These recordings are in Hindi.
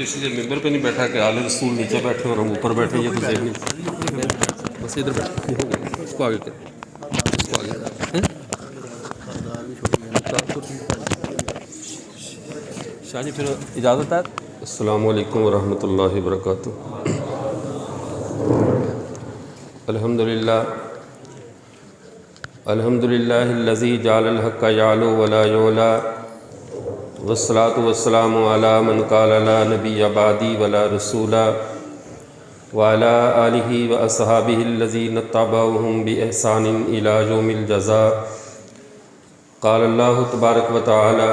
इसलिए मेंबर पे नहीं बैठा कि आले रसूल नीचे बैठे और हम ऊपर बैठे, ये तो देख नहीं। बस इधर बैठे, इसको आगे कर, इसको आगे शाह जी, फिर इजाज़त है। अस्सलामु अलैकुम वरहमतुल्लाहि वबरकातुहू। अल्हम्दुलिल्लाहिल्लज़ी जअलल हक़्क़ यअलू वला युअला वस्सलातु वस्सलामु अला मन क़ाला ला नबिय्य बअदी वला रसूला व अला आलिहि व अस्हाबिहिल्लज़ीना तबअूहुम बिइहसानिन इला यौमिल जज़ा। क़ालल्लाहु तबारक व तआला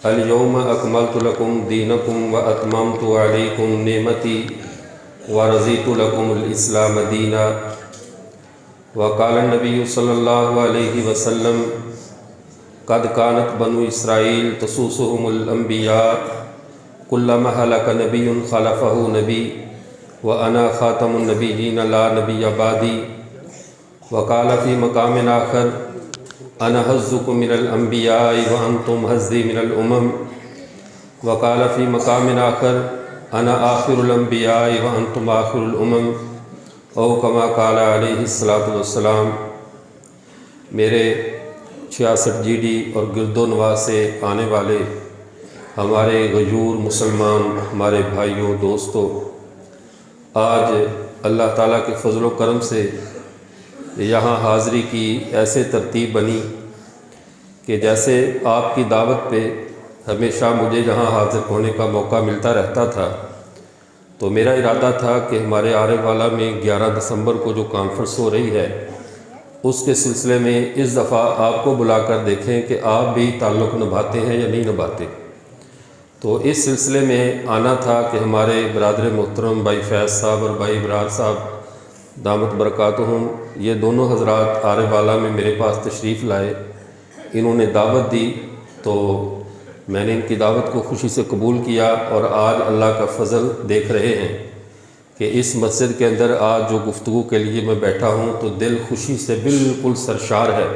अल-यौमा अकमलतु लकुम दीनकुम व अतममतु अलैकुम निअमती व रज़ीतु लकुमुल इस्लाम दीना। व क़ाला नबिय्यु सल्लल्लाहु अलैहि वसल्लम क़द कानत बनु इसराईल तसूसुहुमुल अंबिया कुल्लमा हलक नबियुन खलफ़हु नबी व अना ख़ातमुन नबिय्यीन ला नबिय्य बअदी। व क़ाला फ़ी मक़ामिन आख़र अना हज़्ज़ुकुम मिनल अंबियाइ व अंतुम हज़्ज़ी मिनल उमम। व क़ाला फ़ी मक़ामिन आख़र अना आख़िरुल अंबियाइ व अंतुम आख़िरुल उमम औ कमा क़ाला अलैहिस्सलातु वस्सलाम। मेरे 66 जीडी और गिरदोनवा से आने वाले हमारे गयूर मुसलमान हमारे भाइयों दोस्तों, आज अल्लाह ताला के फ़ज़ल व करम से यहाँ हाज़री की ऐसे तरतीब बनी कि जैसे आपकी दावत पे हमेशा मुझे यहाँ हाज़िर होने का मौका मिलता रहता था, तो मेरा इरादा था कि हमारे आरे वाला में 11 दिसंबर को जो कॉन्फ्रेंस हो रही है उसके सिलसिले में इस दफ़ा आपको बुलाकर देखें कि आप भी ताल्लुक़ निभाते हैं या नहीं निभाते। तो इस सिलसिले में आना था कि हमारे बरादर मोहतरम भाई फैज़ साहब और भाई इब्रार साहब दामत बरकातुहुम, ये दोनों हज़रात आरे वाला में मेरे पास तशरीफ़ लाए, इन्होंने दावत दी, तो मैंने इनकी दावत को खुशी से कबूल किया। और आज अल्लाह का फ़ज़ल देख रहे हैं कि इस मस्जिद के अंदर आज जो गुफ्तगू के लिए मैं बैठा हूँ तो दिल खुशी से बिल्कुल सरशार है।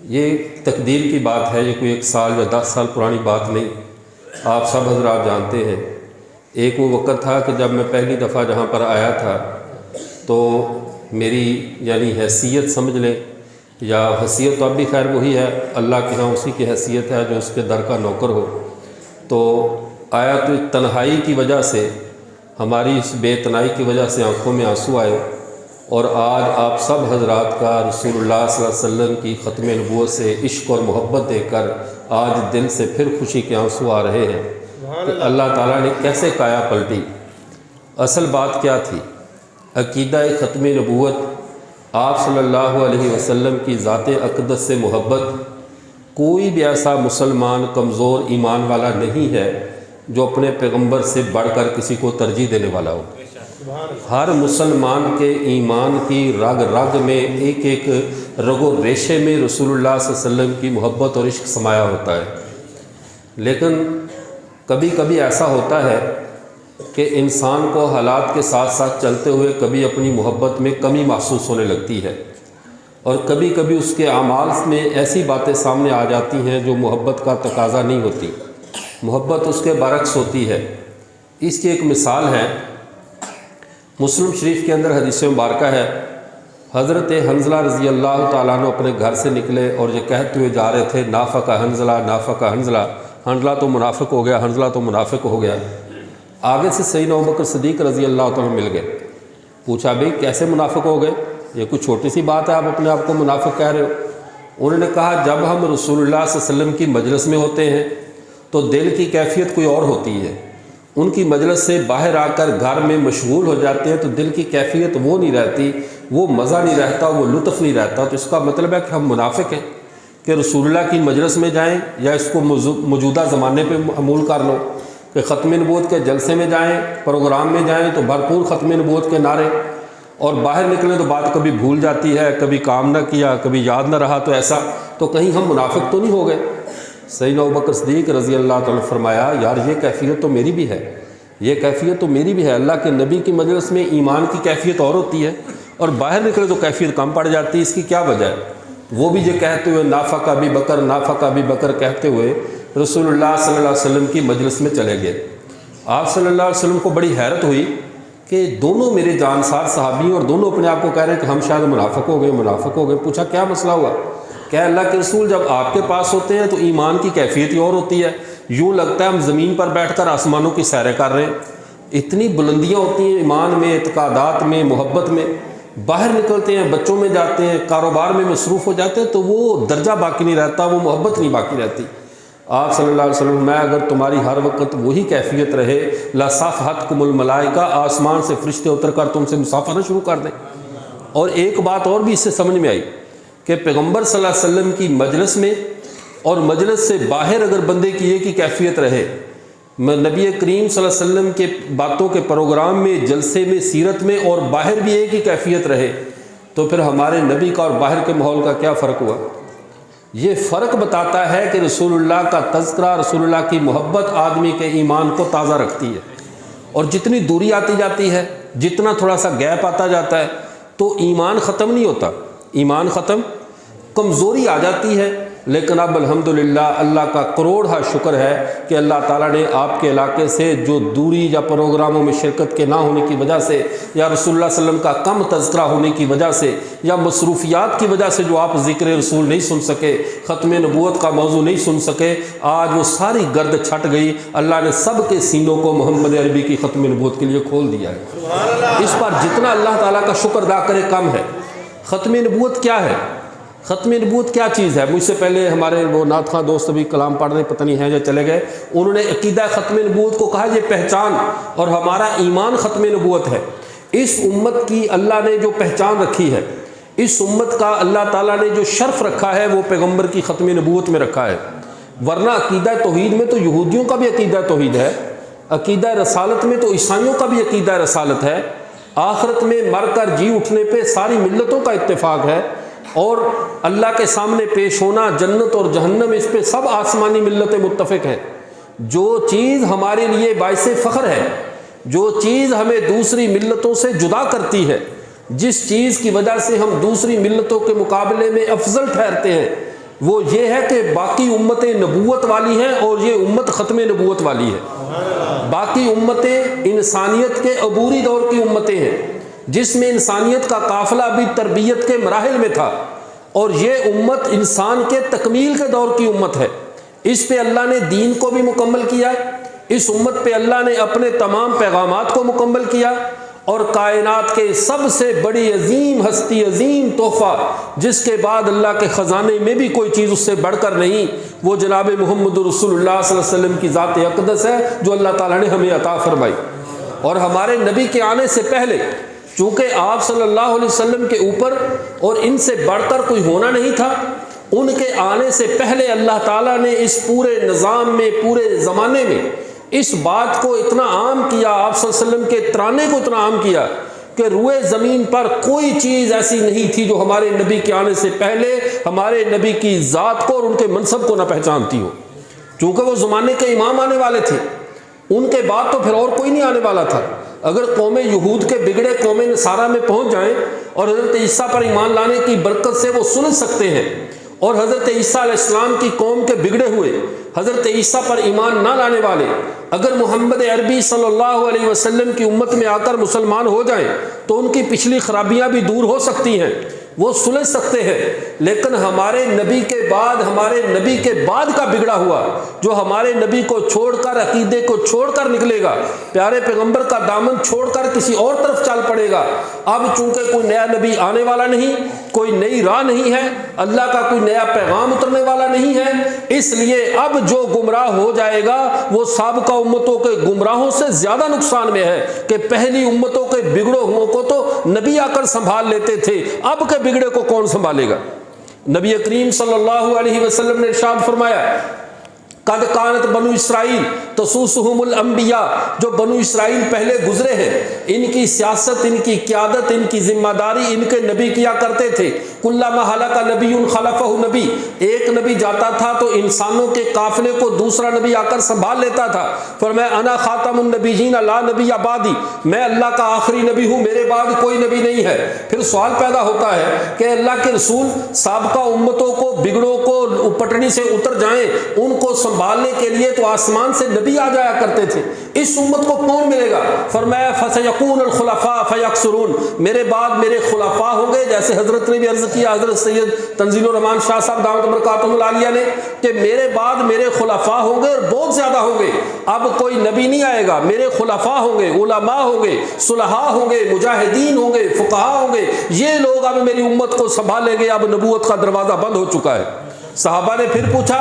ये तकदीर की बात है, ये कोई 1 साल या 10 साल पुरानी बात नहीं। आप सब हज़रात जानते हैं, एक वो वक़्त था कि जब मैं पहली दफ़ा जहाँ पर आया था तो मेरी यानी हैसियत समझ लें या हैसियत तो अब भी खैर वही है, अल्लाह के यहाँ उसी की हैसियत है जो उसके दर का नौकर हो। तो आया तो तन्हाई की वजह से, हमारी इस बेतनाई की वजह से आँखों में आंसू आए। और आज आप सब हज़रात का रसूलुल्लाह सल्लल्लाहु अलैहि वसल्लम की ख़त्म नबूवत से इश्क़ और मोहब्बत देखकर आज दिल से फिर खुशी के आंसू आ रहे हैं कि अल्लाह ताला ने कैसे काया पलटी। असल बात क्या थी? अक़ीदा ख़त्म नबूवत, आप सल्लल्लाहु अलैहि वसल्लम की ज़ात अक़दस से मोहब्बत। कोई भी ऐसा मुसलमान कमज़ोर ईमान वाला नहीं है जो अपने पैगंबर से बढ़कर किसी को तरजीह देने वाला हो। हर मुसलमान के ईमान की रग रग में, एक एक रगो रेशे में रसूलुल्लाह सल्लल्लाहु अलैहि वसल्लम की मोहब्बत और इश्क समाया होता है। लेकिन कभी कभी ऐसा होता है कि इंसान को हालात के साथ साथ चलते हुए कभी अपनी मोहब्बत में कमी महसूस होने लगती है, और कभी कभी उसके आमाल में ऐसी बातें सामने आ जाती हैं जो मोहब्बत का तकाज़ा नहीं होती, मोहब्बत उसके बरक्स होती है। इसकी एक मिसाल है, मुस्लिम शरीफ के अंदर हदीस मुबारक है, हज़रत हंज़ला रज़ी अल्लाह ताला अन्हु अपने घर से निकले और ये कहते हुए जा रहे थे, नाफ़क़ा हंज़ला, नाफ़क़ा हंज़ला, हंज़ला तो मुनाफ़िक हो गया, हंज़ला तो मुनाफ़िक हो गया। आगे से सैयदना अबू बकर सिद्दीक़ रज़ी अल्लाह ताला मिल गए, पूछा भाई कैसे मुनाफ़िक हो गए, ये कुछ छोटी सी बात है, आप अपने आप को मुनाफ़िक कह रहे हो। उन्होंने कहा जब हम रसूलुल्लाह सल्लल्लाहु अलैहि वसल्लम की मजलिस में होते हैं तो दिल की कैफियत कोई और होती है, उनकी मजलिस से बाहर आकर घर में मशगूल हो जाते हैं तो दिल की कैफियत वो नहीं रहती, वो मज़ा नहीं रहता, वो लुत्फ़ नहीं रहता। तो इसका मतलब है कि हम मुनाफिक हैं कि रसूलुल्लाह की मजलिस में जाएं, या इसको मौजूदा ज़माने पे अमूल कर लो कि ख़त्म नबूवत के जलसे में जाएं, प्रोग्राम में जाएं तो भरपूर ख़त्म नबूवत के नारे, और बाहर निकलें तो बात कभी भूल जाती है, कभी काम ना किया, कभी याद ना रहा, तो ऐसा तो कहीं हम मुनाफिक तो नहीं हो गए। सैयदना अबू बकर सिद्दीक़ रज़ी अल्लाह ताला फरमाया यार ये कैफियत तो मेरी भी है, ये कैफियत तो मेरी भी है। अल्लाह के नबी की मजलिस में ईमान की कैफियत और होती है और बाहर निकले तो कैफियत कम पड़ जाती है। इसकी क्या वजह है? वो भी ये कहते हुए नाफ़क़ा अबी बकर, नाफ़क़ा अबी बकर कहते हुए रसूलुल्लाह सल्लल्लाहु अलैहि वसल्लम की मजलिस में चले गए। आप सल्लल्लाहु अलैहि वसल्लम को बड़ी हैरत हुई कि दोनों मेरे जानसार सहाबी और दोनों अपने आप को कह रहे हैं कि हम शायद मुनाफिक हो गए। पूछा क्या मसला हुआ? क्या अल्लाह के रसूल जब आपके पास होते हैं तो ईमान की कैफियत ही और होती है, यूँ लगता है हम ज़मीन पर बैठकर आसमानों की सैरें कर रहे हैं। इतनी बुलंदियाँ होती हैं ईमान में, एतकादात में, मोहब्बत में। बाहर निकलते हैं, बच्चों में जाते हैं, कारोबार में मसरूफ़ हो जाते हैं तो वो दर्जा बाकी नहीं रहता, वो मोहब्बत नहीं बाकी रहती। आप सल्लल्लाहु अलैहि वसल्लम, मैं अगर तुम्हारी हर वक्त वही कैफियत रहे, लसाफ़हतकुमुल मलाइका, आसमान से फरिश्ते उतर कर तुमसे मुसाफरा शुरू कर दें। और एक बात और भी इससे समझ में आई कि पैगम्बर सल्लल्लाहु अलैहि वसल्लम की मजलिस में और मजलिस से बाहर अगर बंदे की एक ही कैफियत रहे, नबी करीम सल्लल्लाहु अलैहि वसल्लम के बातों के प्रोग्राम में, जलसे में, सीरत में और बाहर भी एक ही कैफियत रहे, तो फिर हमारे नबी का और बाहर के माहौल का क्या फ़र्क हुआ? ये फ़र्क बताता है कि रसूलुल्लाह का तज़किरा, रसूलुल्लाह की मोहब्बत आदमी के ईमान को ताज़ा रखती है। और जितनी दूरी आती जाती है, जितना थोड़ा सा गैप आता जाता है, तो ईमान ख़त्म नहीं होता, ईमान ख़त्म, कमज़ोरी आ जाती है। लेकिन अब अल्हम्दुलिल्लाह अल्लाह का करोड़ शुक्र है कि अल्लाह ताला ने आपके इलाके से जो दूरी या प्रोग्रामों में शिरकत के ना होने की वजह से, या रसूलुल्लाह सल्लल्लाहु अलैहि वसल्लम का कम तज़किरा होने की वजह से, या मसरूफियात की वजह से जो आप ज़िक्र रसूल नहीं सुन सके, ख़त्म नबूवत का मौजू नहीं सुन सके, आज वो सारी गर्द छट गई। अल्लाह ने सब के सीनों को मोहम्मद अरबी की ख़त्म नबूवत के लिए खोल दिया है। इस पर जितना अल्लाह ताला का शुक्र अदा करे कम है। ख़त्म नबूवत क्या है? ख़त्म नबूवत क्या चीज़ है? मुझसे पहले हमारे वो नात खां दोस्त अभी कलाम पढ़ रहे, पता नहीं है या चले गए, उन्होंने अकीदा ख़त्म नबूवत को कहा ये पहचान और हमारा ईमान ख़त्म नबूवत है। इस उम्मत की अल्लाह ने जो पहचान रखी है, इस उम्मत का अल्लाह ताला ने जो शर्फ रखा है, वो पैगम्बर की ख़त्म नबूवत में रखा है। वरना अकीदा तौहीद में तो यहूदियों का भी अकीदा तौहीद है, अकीदा रसालत में तो ईसाइयों का भी अकीदा रसालत है, आखिरत में मर कर जी उठने पर सारी मिल्लतों का इत्तेफाक है, और अल्लाह के सामने पेश होना, जन्नत और जहन्नम, इस पे सब आसमानी मिल्लतें मुत्तफ़िक हैं। जो चीज़ हमारे लिए बाइसे फ़ख्र है, जो चीज़ हमें दूसरी मिल्लतों से जुदा करती है, जिस चीज़ की वजह से हम दूसरी मिल्लतों के मुकाबले में अफजल ठहरते हैं, वो ये है कि बाकी उम्मतें नबूवत वाली हैं और ये उम्मत ख़त्म नबूवत वाली है। बाकी उम्मतें इंसानियत के अबूरी दौर की उम्मतें हैं, जिसमें इंसानियत का काफ़िला अभी तरबियत के मराहिल में था, और ये उम्मत इंसान के तकमील के दौर की उम्मत है। इस पे अल्लाह ने दीन को भी मुकम्मल किया, इस उम्मत पे अल्लाह ने अपने तमाम पैगामात को मुकम्मल किया, और कायनात के सबसे बड़ी अजीम हस्ती, अजीम तोहफ़ा, जिसके बाद अल्लाह के ख़जाने में भी कोई चीज़ उससे बढ़कर नहीं, वो जनाब मुहम्मद रसूलुल्लाह सल्लल्लाहु अलैहि वसल्लम की ज़ात अक़दस है, जो अल्लाह ताला ने हमें अता फरमाई। और हमारे नबी के आने से पहले चूँकि आप सल्लल्लाहु अलैहि वसल्लम के ऊपर और इनसे बढ़कर कोई होना नहीं था, उनके आने से पहले अल्लाह ताला ने इस पूरे निज़ाम में, पूरे ज़माने में इस बात को इतना आम किया, आप सल्लल्लाहु अलैहि वसल्लम के तराने को इतना आम किया कि रुए ज़मीन पर कोई चीज़ ऐसी नहीं थी जो हमारे नबी के आने से पहले हमारे नबी की ज़ात को और उनके मनसब को ना पहचानती हो। चूँकि वो ज़माने के इमाम आने वाले थे, उनके बाद तो फिर और कोई नहीं आने वाला था। अगर कौम यहूद के बिगड़े कौम नसारा में पहुँच जाएँ और हज़रत ईसा पर ईमान लाने की बरकत से वो सुन सकते हैं, और हज़रत ईसा अलैहिस्सलाम की कौम के बिगड़े हुए हज़रत ईसा पर ईमान ना लाने वाले अगर मोहम्मद अरबी सल्लल्लाहु अलैहि वसल्लम की उम्मत में आकर मुसलमान हो जाएं, तो उनकी पिछली खराबियां भी दूर हो सकती हैं, वो सुलझ सकते हैं। लेकिन हमारे नबी के बाद का बिगड़ा हुआ, जो हमारे नबी को छोड़कर, अकीदे को छोड़कर निकलेगा, प्यारे पैगंबर का दामन छोड़कर किसी और तरफ चल पड़ेगा, अब चूंकि कोई नया नबी आने वाला नहीं, कोई नई राह नहीं है, अल्लाह का कोई नया पैगाम उतरने वाला नहीं है, इसलिए अब जो गुमराह हो जाएगा वो साबिक़ा उम्मतों के गुमराहों से ज़्यादा नुकसान में है कि पहली उम्मतों के बिगड़े हुओं को तो नबी आकर संभाल लेते थे, अब के बिगड़े को कौन संभालेगा। नबी करीम सल्लल्लाहु अलैहि वसल्लम ने इरशाद फरमाया, कद कानत बनु इसराइल तसूसुहुमुल अंबिया, जो बनु इसराइल पहले गुजरे हैं, इनकी सियासत, इनकी क़यादत, इनकी जिम्मेदारी इनके नबी किया करते थे। कुल्लमा हलका नबीयुन खलफहु नबी, एक नबी जाता था तो इंसानों के काफिले को दूसरा नबी आकर संभाल लेता था। फरमाया अना खातमुन नबीयीन ला नबी आबादी, मैं अल्लाह का आखिरी नबी हूँ, मेरे बाद कोई नबी नहीं है। फिर सवाल पैदा होता है कि अल्लाह के रसूल साबिक़ा उम्मतों को, बिगड़ों को पटड़ी से उतर जाएं, उनको संभालने के लिए तो आसमान से नबी नबी आ जाया करते थे। इस उम्मत को कौन मिलेगा? फरमाया फसयकूनुल खुलफा फयक्सुरून, मेरे बाद मेरे खुलफा होंगे। जैसे हजरत ने भी अर्ज किया, हजरत सैयद तंजीलुर रहमान शाह साहब दामत बरकातुहुल आलिया ने, कि मेरे बाद मेरे खुलफा होंगे और बहुत ज्यादा होंगे। अब कोई नबी नहीं आएगा, मेरे खुलफा होंगे, उलमा होंगे, सुलहा होंगे, मुजाहिदीन होंगे, फुकहा होंगे, ये लोग अब मेरी उम्मत को संभालेंगे। अब नबूवत का दरवाजा बंद हो चुका है। सहाबा ने फिर पूछा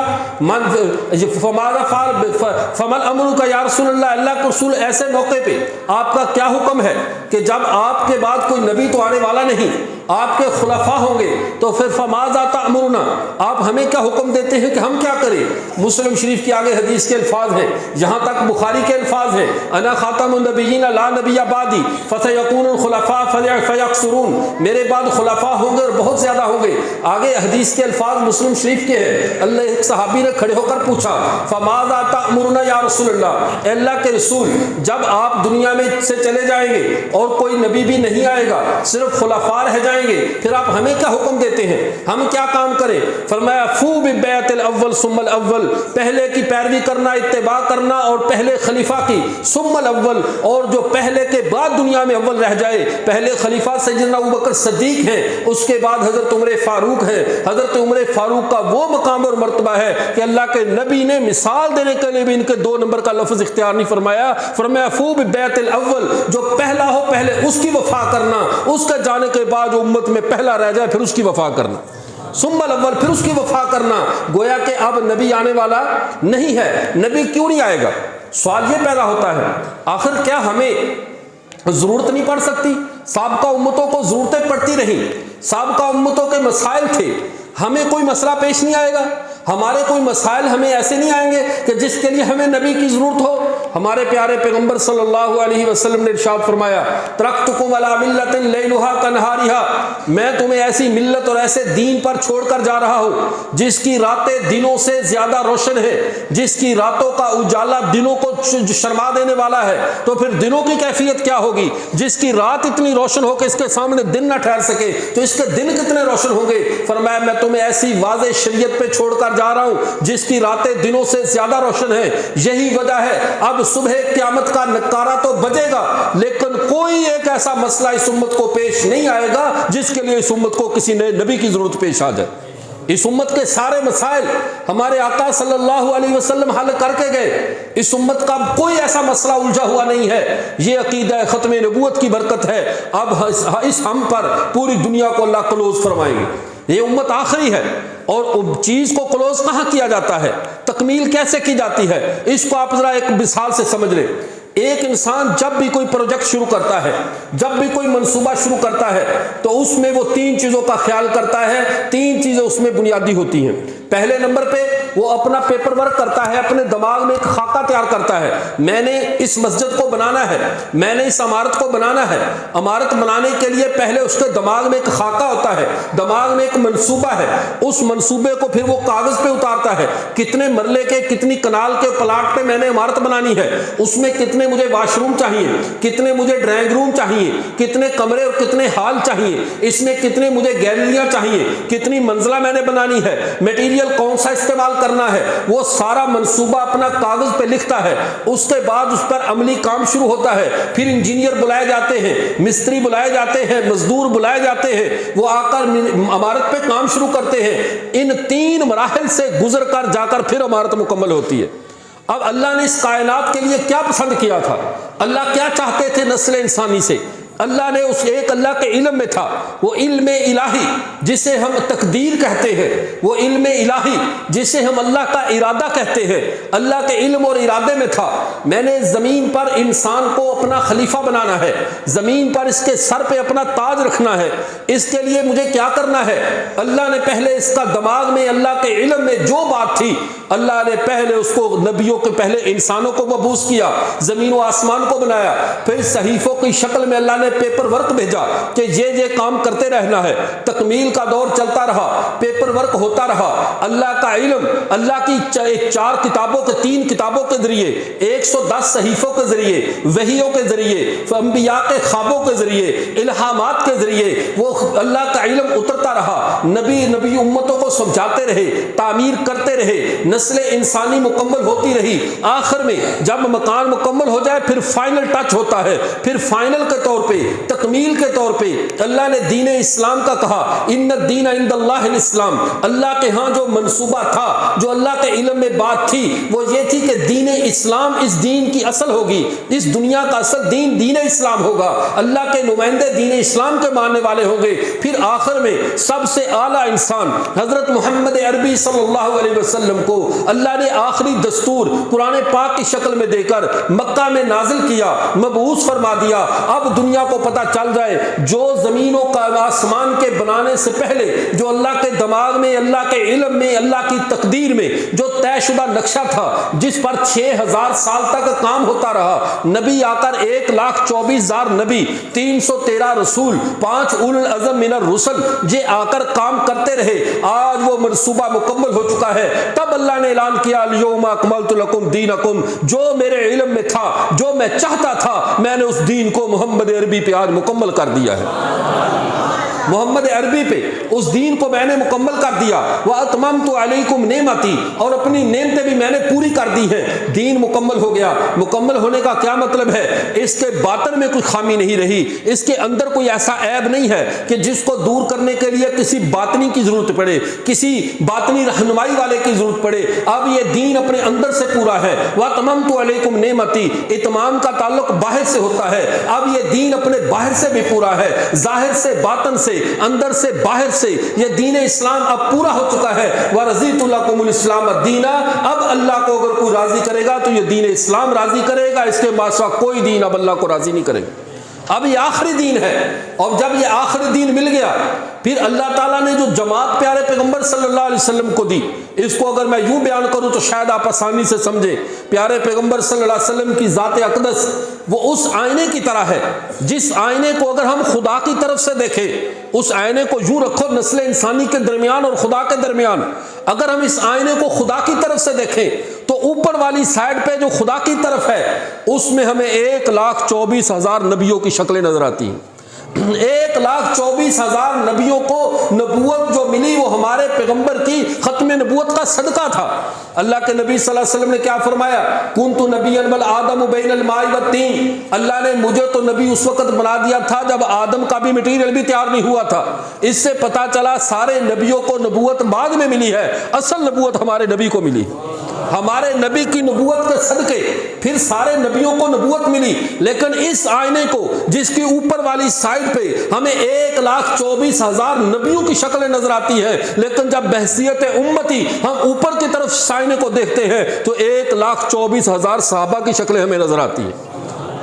फमल अमरू का या रसूलल्लाह, अल्लाह के रसूल ऐसे मौके पे आपका क्या हुक्म है कि जब आपके बाद कोई नबी तो आने वाला नहीं, आपके खुलफा होंगे, तो फिर फमाज़ा तअमुरुना, आप हमें क्या हुक्म देते हैं कि हम क्या करें? मुस्लिम शरीफ के आगे हदीस के अल्फाज हैं, यहाँ तक बुखारी के अल्फाज हैं, अना खातमुन नबिय्यीन ला नबिय्य बादी फसयकूनुल खुलफा फयक्सुरून, मेरे बाद खुलफा होंगे और बहुत ज्यादा होंगे। आगे हदीस के अल्फाज मुस्लिम शरीफ के हैं। अल्लाह एक सहाबी ने खड़े होकर पूछा फमाज़ा तअमुरुना या रसूलल्लाह, अल्लाह के रसूल जब आप दुनिया में से चले जाएंगे और कोई नबी भी नहीं आएगा, सिर्फ खुलफा रह जाएंगे, फिर आप हमें क्या हुक्म देते हैं, हम क्या काम करें? फरमाया फू बिबैतिल अव्वल सुम्मल अव्वल, पहले की पैरवी करना, इत्तिबा करना, और पहले खलीफा की, सुम्मल अव्वल, और जो पहले के बाद दुनिया में अव्वल रह जाए, पहले खलीफा सैयदना अबू बकर सिद्दीक हैं, उसके बाद हजरत उमर फारूक है। हजरत उमर फारूक का वो मकाम और मर्तबा है कि अल्लाह के नबी ने मिसाल देने के लिए भी इनके 2 नंबर का लफ्ज इख्तियार नहीं फरमाया। फरमाया फू बिबैतिल अव्वल, जो पहला हो पहले उसकी वफा करना, उसके जाने के बाद जो उम्मत में पहला रह जाए फिर उसकी वफा करना, सुम्मल अव्वल, फिर उसकी वफा करना। गोया कि अब नबी आने वाला नहीं है। नबी क्यों नहीं आएगा? सवाल ये पैदा होता है, आखिर क्या हमें जरूरत नहीं पड़ सकती? साबका उम्मतों को जरूरतें पड़ती रही, साबका उम्मतों के मसाइल थे, हमें कोई मसला पेश नहीं आएगा? हमारे कोई मसाइल हमें ऐसे नहीं आएंगे कि जिसके लिए हमें नबी की जरूरत हो? हमारे प्यारे पैगंबर सल्लल्लाहु अलैहि वसल्लम ने इरशाद फरमाया तरक्तुकुम अला मिल्लतिन लैलुहा कनहारिहा, मैं तुम्हें ऐसी मिल्लत और ऐसे दीन पर छोड़कर जा रहा हूँ जिसकी रातें दिनों से ज्यादा रोशन है, जिसकी रातों का उजाला दिनों को शर्मा देने वाला है। तो फिर दिनों की कैफियत क्या होगी? जिसकी रात इतनी रोशन हो कि इसके सामने दिन न ठहर सके, तो इसके दिन कितने रोशन होंगे? फरमाया मैं तुम्हें ऐसी वाज़ेह शरीयत पे छोड़कर जा रहा हूं जिसकी रातें दिनों से ज्यादा रोशन है। यही वजह है अब सुबह क़यामत का नकारा तो बजेगा, लेकिन कोई एक ऐसा मसला इस उम्मत को पेश नहीं आएगा जिसके लिए इस उम्मत को किसी नए नबी की जरूरत पेश आ जाए। इस उम्मत के सारे मसाइल हमारे आका सल्लल्लाहु अलैहि वसल्लम हल करके गए। इस उम्मत का कोई ऐसा मसला उलझा हुआ नहीं है। ये अकीदा खत्म नबूवत की बरकत है। अब इस हम पर पूरी दुनिया को अल्लाह क्लोज फरमाएंगे। ये उम्मत आखिरी है, और चीज को क्लोज कहाँ किया जाता है, तकमील कैसे की जाती है, इसको आप जरा एक मिसाल से समझ लें। एक इंसान जब भी कोई प्रोजेक्ट शुरू करता है, जब भी कोई मंसूबा शुरू करता है, तो उसमें वो 3 चीजों का ख्याल करता है। 3 चीजें उसमें बुनियादी होती हैं। पहले नंबर पे वो अपना पेपर वर्क करता है, अपने दिमाग में एक खाका तैयार करता है, मैंने इस मस्जिद को बनाना है, मैंने इस इमारत को बनाना है। इमारत बनाने के लिए पहले उसके दिमाग में एक खाका होता है, दिमाग में एक मंसूबा है। उस मंसूबे को फिर वो कागज पे उतारता है, कितने मरले के, कितनी कनाल के प्लाट पे मैंने इमारत बनानी है, उसमें कितने मुझे वाशरूम चाहिए, कितने मुझे ड्राइंग रूम चाहिए, कितने कमरे और कितने हॉल चाहिए, इसमें कितने मुझे गैलरियां चाहिए, कितनी मंजिला मैंने बनानी है, मटेरियल कौन सा इस्तेमाल करना है, वो सारा मंसूबा अपना कागज पे लिखता है। उसके बाद उस पर अमली काम शुरू होता है। फिर इंजीनियर बुलाए जाते हैं, मिस्त्री बुलाए जाते हैं, मजदूर बुलाए जाते हैं, वो आकर इमारत पे काम शुरू करते हैं। इन 3 मराहिल से गुजर कर जाकर फिर इमारत मुकम्मल होती है। अब अल्लाह ने इस कायनात के लिए क्या पसंद किया था, अल्लाह क्या चाहते थे नस्ल इंसानी से? अल्लाह ने उस एक अल्लाह के इल्म में था, वो इल्म इलाही जिसे हम तकदीर कहते हैं, वो इल्म इलाही जिसे हम अल्लाह का इरादा कहते हैं, अल्लाह के इल्म और इरादे में था मैंने ज़मीन पर इंसान को अपना खलीफा बनाना है, ज़मीन पर इसके सर पे अपना ताज रखना है। इसके लिए मुझे क्या करना है? अल्लाह ने पहले इसका दिमाग में, अल्लाह के इल्म में जो बात थी, अल्लाह ने पहले उसको नबियों के पहले इंसानों को मबूस किया, ज़मीन व आसमान को बनाया, फिर सहीफ़ों की शक्ल में अल्लाह ने ने पेपर वर्क भेजा कि ये काम करते रहना है। तकमील का दौर चलता रहा, पेपर वर्क होता रहा। अल्लाह का इल्म, अल्लाह की 4 किताबों के 3 किताबों के जरिए, 110 सहीफों के जरिए, वहियों के जरिए, अंबिया के ख्वाबों के जरिए, इल्हामात के जरिए वो अल्लाह का इल्म उतरता रहा। नबी उम्मतों को समझाते रहे, तामीर करते रहे, नस्ल इंसानी मुकम्मल होती रही। आखिर में जब मकान मुकम्मल हो जाए फिर फाइनल टच होता है। फिर फाइनल के तौर पे, तकमील के तौर पे अल्लाह ने दीन इस्लाम का कहा, इन्ना दीन इंदल्लाहिल इस्लाम। अल्लाह के यहाँ जो मंसूबा था, जो अल्लाह के इल्म में बात थी, वो ये थी कि दीन इस्लाम इस दीन की असल होगी, इस दुनिया का असल दीन दीन इस्लाम होगा। अल्लाह के नुमाइंदे दीन इस्लाम के मानने वाले होंगे। फिर आखिर में सबसे आला इंसान हजरत मोहम्मद अरबी सल्लल्लाहु अलैहि वसल्लम को अल्लाह ने आखिरी दस्तूर कुरान पाक की शक्ल में देकर मक्का में नाजिल किया, मबूस फरमा दिया। अब दुनिया को पता चल जाए, जो जमीनों का आसमान के बनाने से पहले जो अल्लाह के दिमाग में, अल्लाह के इल्म में, अल्लाह की तकदीर में जो तयशुदा नक्शा था, जिस पर 6000 साल तक काम होता रहा, नबी आकर 1,24,000 नबी, 313 रसूल, 5 उलुल अज़म मिनर रुसल ये आकर काम करते रहे। आज वो मनसूबा मुकम्मल हो चुका है। तब अल्लाह ने ऐलान किया, अल-यौमा अकमलतु लकुम दीनकुम। जो मेरे इल्म में था, जो मैं चाहता था, मैंने उस दीन को मोहम्मद अरबी पे आज मुकम्मल कर दिया है। मोहम्मद अरबी पे उस दीन को मैंने मुकम्मल कर दिया। व अतममतु अलैकुम नेमती, और अपनी नेमतें भी मैंने पूरी कर दी हैं। दीन मुकम्मल हो गया। मुकम्मल होने का क्या मतलब है? इसके बातन में कोई खामी नहीं रही, इसके अंदर कोई ऐसा ऐब नहीं है कि जिसको दूर करने के लिए किसी बातनी की जरूरत पड़े, किसी बातनी रहनुमाई वाले की जरूरत पड़े। अब ये दीन अपने अंदर से पूरा है। व अतममतु अलैकुम नेमती, इतमाम का ताल्लुक बाहर से होता है। अब ये दीन अपने बाहर से भी पूरा है, जाहिर से, बातन से, अंदर से, बाहर से। ये दीन इस्लाम अब पूरा हो चुका है। व रज़ीतु लकुमुल इस्लाम दीना। अब अल्लाह को अगर कोई राजी करेगा तो ये दीन इस्लाम राजी करेगा, इसके मासवा कोई दीन अब अल्लाह को राजी नहीं करेगा। अब ये आखिरी दीन है। और जब ये आखिरी दीन मिल गया, फिर अल्लाह ताला ने जो जमात प्यारे पैगंबर सल्लल्लाहु अलैहि वसल्लम को दी, इसको अगर मैं यूं बयान करूं तो शायद आप आसानी से समझे। प्यारे पैगंबर सल्लल्लाहु अलैहि वसल्लम की ज़ात अक़दस वो उस आईने की तरह है, जिस आईने को अगर हम खुदा की तरफ से देखें, उस आईने को यूं रखो नस्ल इंसानी के दरमियान और खुदा के दरमियान, अगर हम इस आईने को खुदा की तरफ से देखें तो ऊपर वाली साइड पे जो खुदा की तरफ है, उसमें हमें 1,24,000 नबियों की शक्लें नजर आती हैं। 1,24,000 नबियों को नबूवत जो मिली वो हमारे पैगंबर की खत्म नबूवत का सदका था। अल्लाह के नबी सल्लल्लाहु अलैहि वसल्लम ने क्या फरमाया? कुन्तु नबिय्यन वल आदम बैनल माई वत्तीन। अल्लाह ने मुझे तो नबी उस वक्त बना दिया था जब आदम का भी मटीरियल भी तैयार नहीं हुआ था। इससे पता चला सारे नबियों को नबूवत बाद में मिली है, असल नबूवत हमारे नबी को मिली। हमारे नबी की नबूवत के सदके फिर सारे नबियों को नबूवत मिली। लेकिन इस आईने को, जिसकी ऊपर वाली साइड पे हमें 1,24,000 नबियों की शक्लें नजर आती है, लेकिन जब बहसियत उम्मती हम ऊपर की तरफ इस आईने को देखते हैं तो 1,24,000 सहाबा की शक्लें हमें नजर आती है।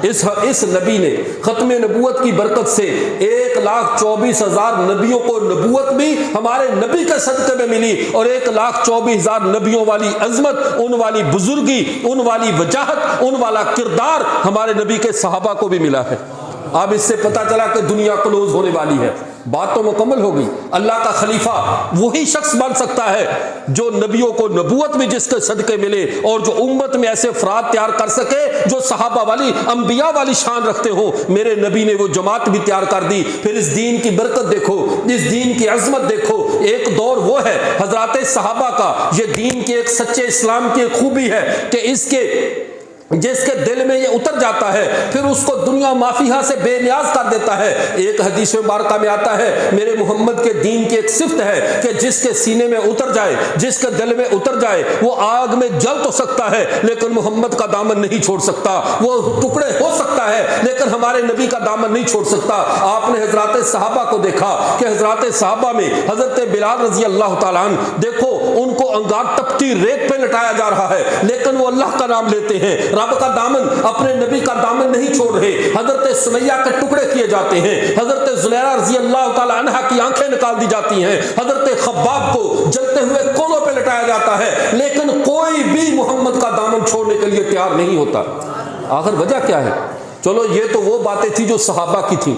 इस नबी ने खत्म नबूवत की बरकत से 1,24,000 नबियों को नबूवत भी हमारे नबी के सदक़े में मिली, और 1,24,000 नबियों वाली अजमत, उन वाली बुजुर्गी, उन वाली वजाहत, उन वाला किरदार हमारे नबी के सहाबा को भी मिला है। अब इससे पता चला कि दुनिया क्लोज होने वाली है। बात तो मुकम्मल हो गई। अल्लाह का खलीफा वही शख्स बन सकता है जो नबियों को नबूवत में जिसके सदके मिले, और जो उम्मत में ऐसे अफराद तैयार कर सके जो सहाबा वाली, अंबिया वाली शान रखते हो। मेरे नबी ने वो जमात भी तैयार कर दी। फिर इस दीन की बरकत देखो, इस दीन की अजमत देखो। एक दौर वो है हजरात सहाबा का। ये दीन के एक सच्चे इस्लाम की खूबी है कि जिसके दिल में ये उतर जाता है फिर उसको दुनिया माफिया से बेनियाज कर देता है। एक हदीस मुबारका में आता है, मेरे मोहम्मद के दीन की एक सिफ्त है कि जिसके सीने में उतर जाए, जिसके दिल में उतर जाए, वो आग में जल तो सकता है लेकिन मोहम्मद का दामन नहीं छोड़ सकता। वो टुकड़े हो सकता है लेकिन हमारे नबी का दामन नहीं छोड़ सकता। आपने हजरात सहाबा को देखा कि हजरात सहाबा में हजरत बिलाल रजी अल्लाह तआला अन्हु, देखो उनको अंगार तपती रेत पे लटाया जा रहा है लेकिन वो अल्लाह का नाम लेते हैं, रब का दामन, अपने नबी का दामन नहीं छोड़ रहे। हजरत सुमैया के टुकड़े किए जाते हैं, हजरत जुलैरा रज़ी अल्लाह तआला अन्हा की आंखें निकाल दी जाती हैं, हजरत खब्बाब को जलते हुए कोलों पे लटाया जाता है, लेकिन कोई भी मोहम्मद का दामन छोड़ने के लिए तैयार नहीं होता। आखिर वजह क्या है? चलो ये तो वो बातें थी जो सहाबा की थी,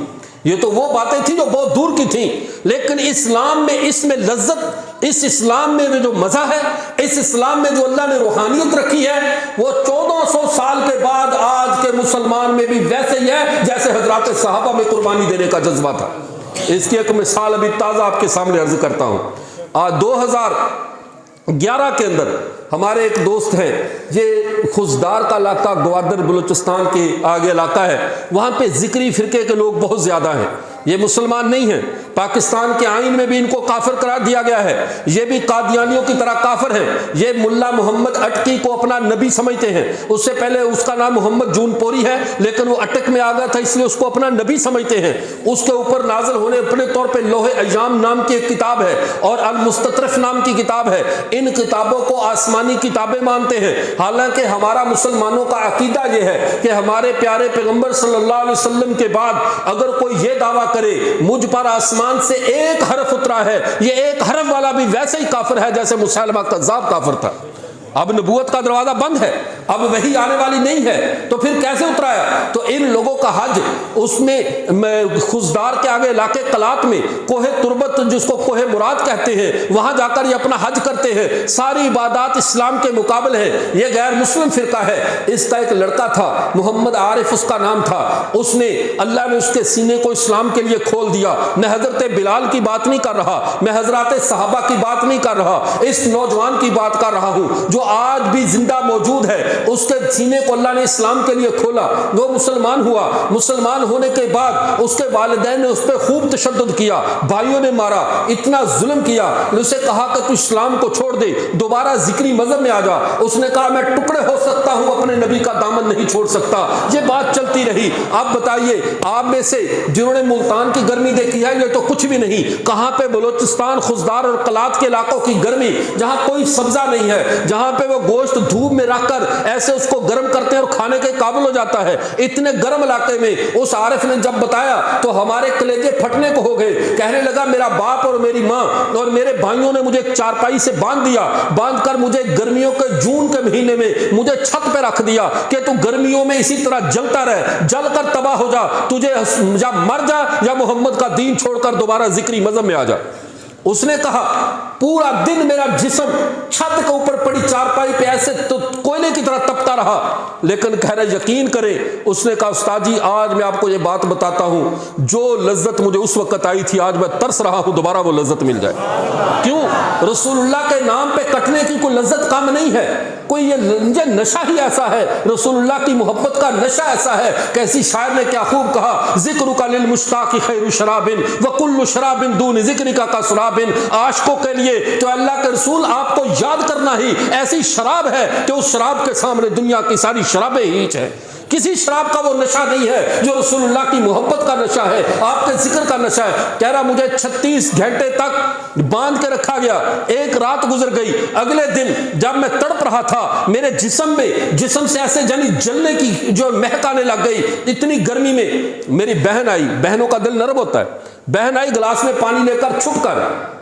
ये तो वो बातें थी जो बहुत दूर की थी, लेकिन इस्लाम में इसमें लज्जत, इस इस्लाम में जो मजा है, इस इस्लाम में जो अल्लाह ने रूहानियत रखी है, वो 1400 साल के बाद आज के मुसलमान में भी वैसे ही है जैसे हजरात सहाबा में कुर्बानी देने का जज्बा था। इसकी एक मिसाल अभी ताज़ा आपके सामने अर्ज करता हूँ। 2011 के अंदर हमारे एक दोस्त हैं, ये खुशदार का इलाका ग्वादर बलूचिस्तान के आगे इलाका है, वहाँ पे जिक्री फिरके के लोग बहुत ज़्यादा हैं। ये मुसलमान नहीं हैं, पाकिस्तान के आईन में भी इनको काफिर करार दिया गया है, ये भी कादियानियों की तरह काफिर हैं। ये मुल्ला मोहम्मद अटकी को अपना नबी समझते हैं। उससे पहले उसका नाम मोहम्मद जूनपोरी है, लेकिन वो अटक में आ गया था इसलिए उसको अपना नबी समझते हैं। उसके ऊपर नाजिल होने अपने तौर पर लोहे अय्याम नाम की एक किताब है और अल मुस्ततरफ नाम की किताब है। इन किताबों को आसमानी किताबें मानते हैं। हालांकि हमारा मुसलमानों का अकीदा यह है कि हमारे प्यारे पैगंबर सल्लल्लाहु अलैहि वसल्लम के बाद अगर कोई ये दावा करे मुझ पर आसमान से एक हरफ उतरा है, ये एक हरफ वाला भी वैसे ही काफिर है जैसे मुसैलमा कज़्ज़ाब काफिर था। अब नबूवत का दरवाजा बंद है, अब वही आने वाली नहीं है, तो फिर कैसे उतराया? तो इन लोगों का हज, उसमें खुशदार के आगे इलाके कलात में कोहे तुरबत जिसको कोहे मुराद कहते हैं, वहां जाकर ये अपना हज करते हैं। सारी इबादत इस्लाम के मुकाबले है। ये गैर मुस्लिम फिरका है। इसका एक लड़का था मोहम्मद आरिफ उसका नाम था, उसने अल्लाह ने उसके सीने को इस्लाम के लिए खोल दिया। मैं हजरत बिलाल की बात नहीं कर रहा, मैं हजरत सहाबा की बात नहीं कर रहा, इस नौजवान की बात कर रहा हूं जो आज भी जिंदा मौजूद है। उसके सीने को अल्लाह ने इस्लाम के लिए खोला, वो मुसलमान हुआ। मुसलमान होने के बाद उसके वालिदैन ने उस पर खूब तशद्दुद किया, भाइयों ने मारा, इतना जुल्म किया। उसे कहा कि तू इस्लाम को छोड़ दे, दोबारा जिक्री मजहब में आ जा। उसने कहा मैं टुकड़े हो सकता हूं, अपने नबी का दामन नहीं छोड़ सकता। ये बात चलती रही। आप बताइए, आप में से जिन्होंने मुल्तान की गर्मी देखी है, ये तो कुछ भी नहीं। कहां पे बलोचिस्तान, खुशदार और कलात के इलाकों की गर्मी, जहां कोई सब्जा नहीं है, जहां पे वो गोश्त धूप में रखकर ऐसे उसको गर्म करते हैं और खाने के काबिल हो जाता है। इतने गर्म इलाके में उस आरिफ ने जब बताया तो हमारे कलेजे फटने को हो गए। कहने लगा मेरा बाप और मेरी माँ और मेरे भाइयों ने मुझे चारपाई से बांध दिया, बांधकर मुझे गर्मियों के जून के महीने में मुझे छत पे रख दिया कि तू गर्मियों में इसी तरह जलता रह, जलकर तबाह हो जा, तुझे या मर जा या मोहम्मद का दीन छोड़कर दोबारा जिक्री मजहब में आ जा। उसने कहा पूरा दिन मेरा जिस्म छत के ऊपर पड़ी चारपाई पे ऐसे तो कोयले की तरह तपता रहा, लेकिन कह रहे यकीन करें, उसने कहा उस्ताद जी आज मैं आपको ये बात बताता हूं, जो लज्जत मुझे उस वक्त आई थी आज मैं तरस रहा हूं दोबारा वो लज्जत मिल जाए। क्यों? रसूलुल्लाह के नाम पे कटने की कोई लज्जत कम नहीं है। कोई ये नशा ही ऐसा है, रसूलुल्लाह की मोहब्बत का नशा ऐसा है। कैसी शायर ने क्या खूब कहा, जिक्रुका लिल मुश्ताकी खैरु शराबिन व कुल्लु शराबिन दून जिक्रिका का शराबिन। आशिकों के लिए तो अल्लाह के रसूल आपको याद करना ही ऐसी शराब है कि उस शराब के सामने दुनिया की सारी शराबें हीच है। किसी शराब का वो नशा नहीं है जो रसूलुल्लाह की मोहब्बत का नशा है, आपके जिक्र का नशा है। कह रहा मुझे 36 घंटे तक बांध के रखा गया, एक रात गुजर गई। अगले दिन जब मैं तड़प रहा था, मेरे जिस्म से ऐसे जानी जलने की जो महक आने लग गई। इतनी गर्मी में मेरी बहन आई, बहनों का दिल नरम होता है, बहन आई गिलास में पानी लेकर छुप कर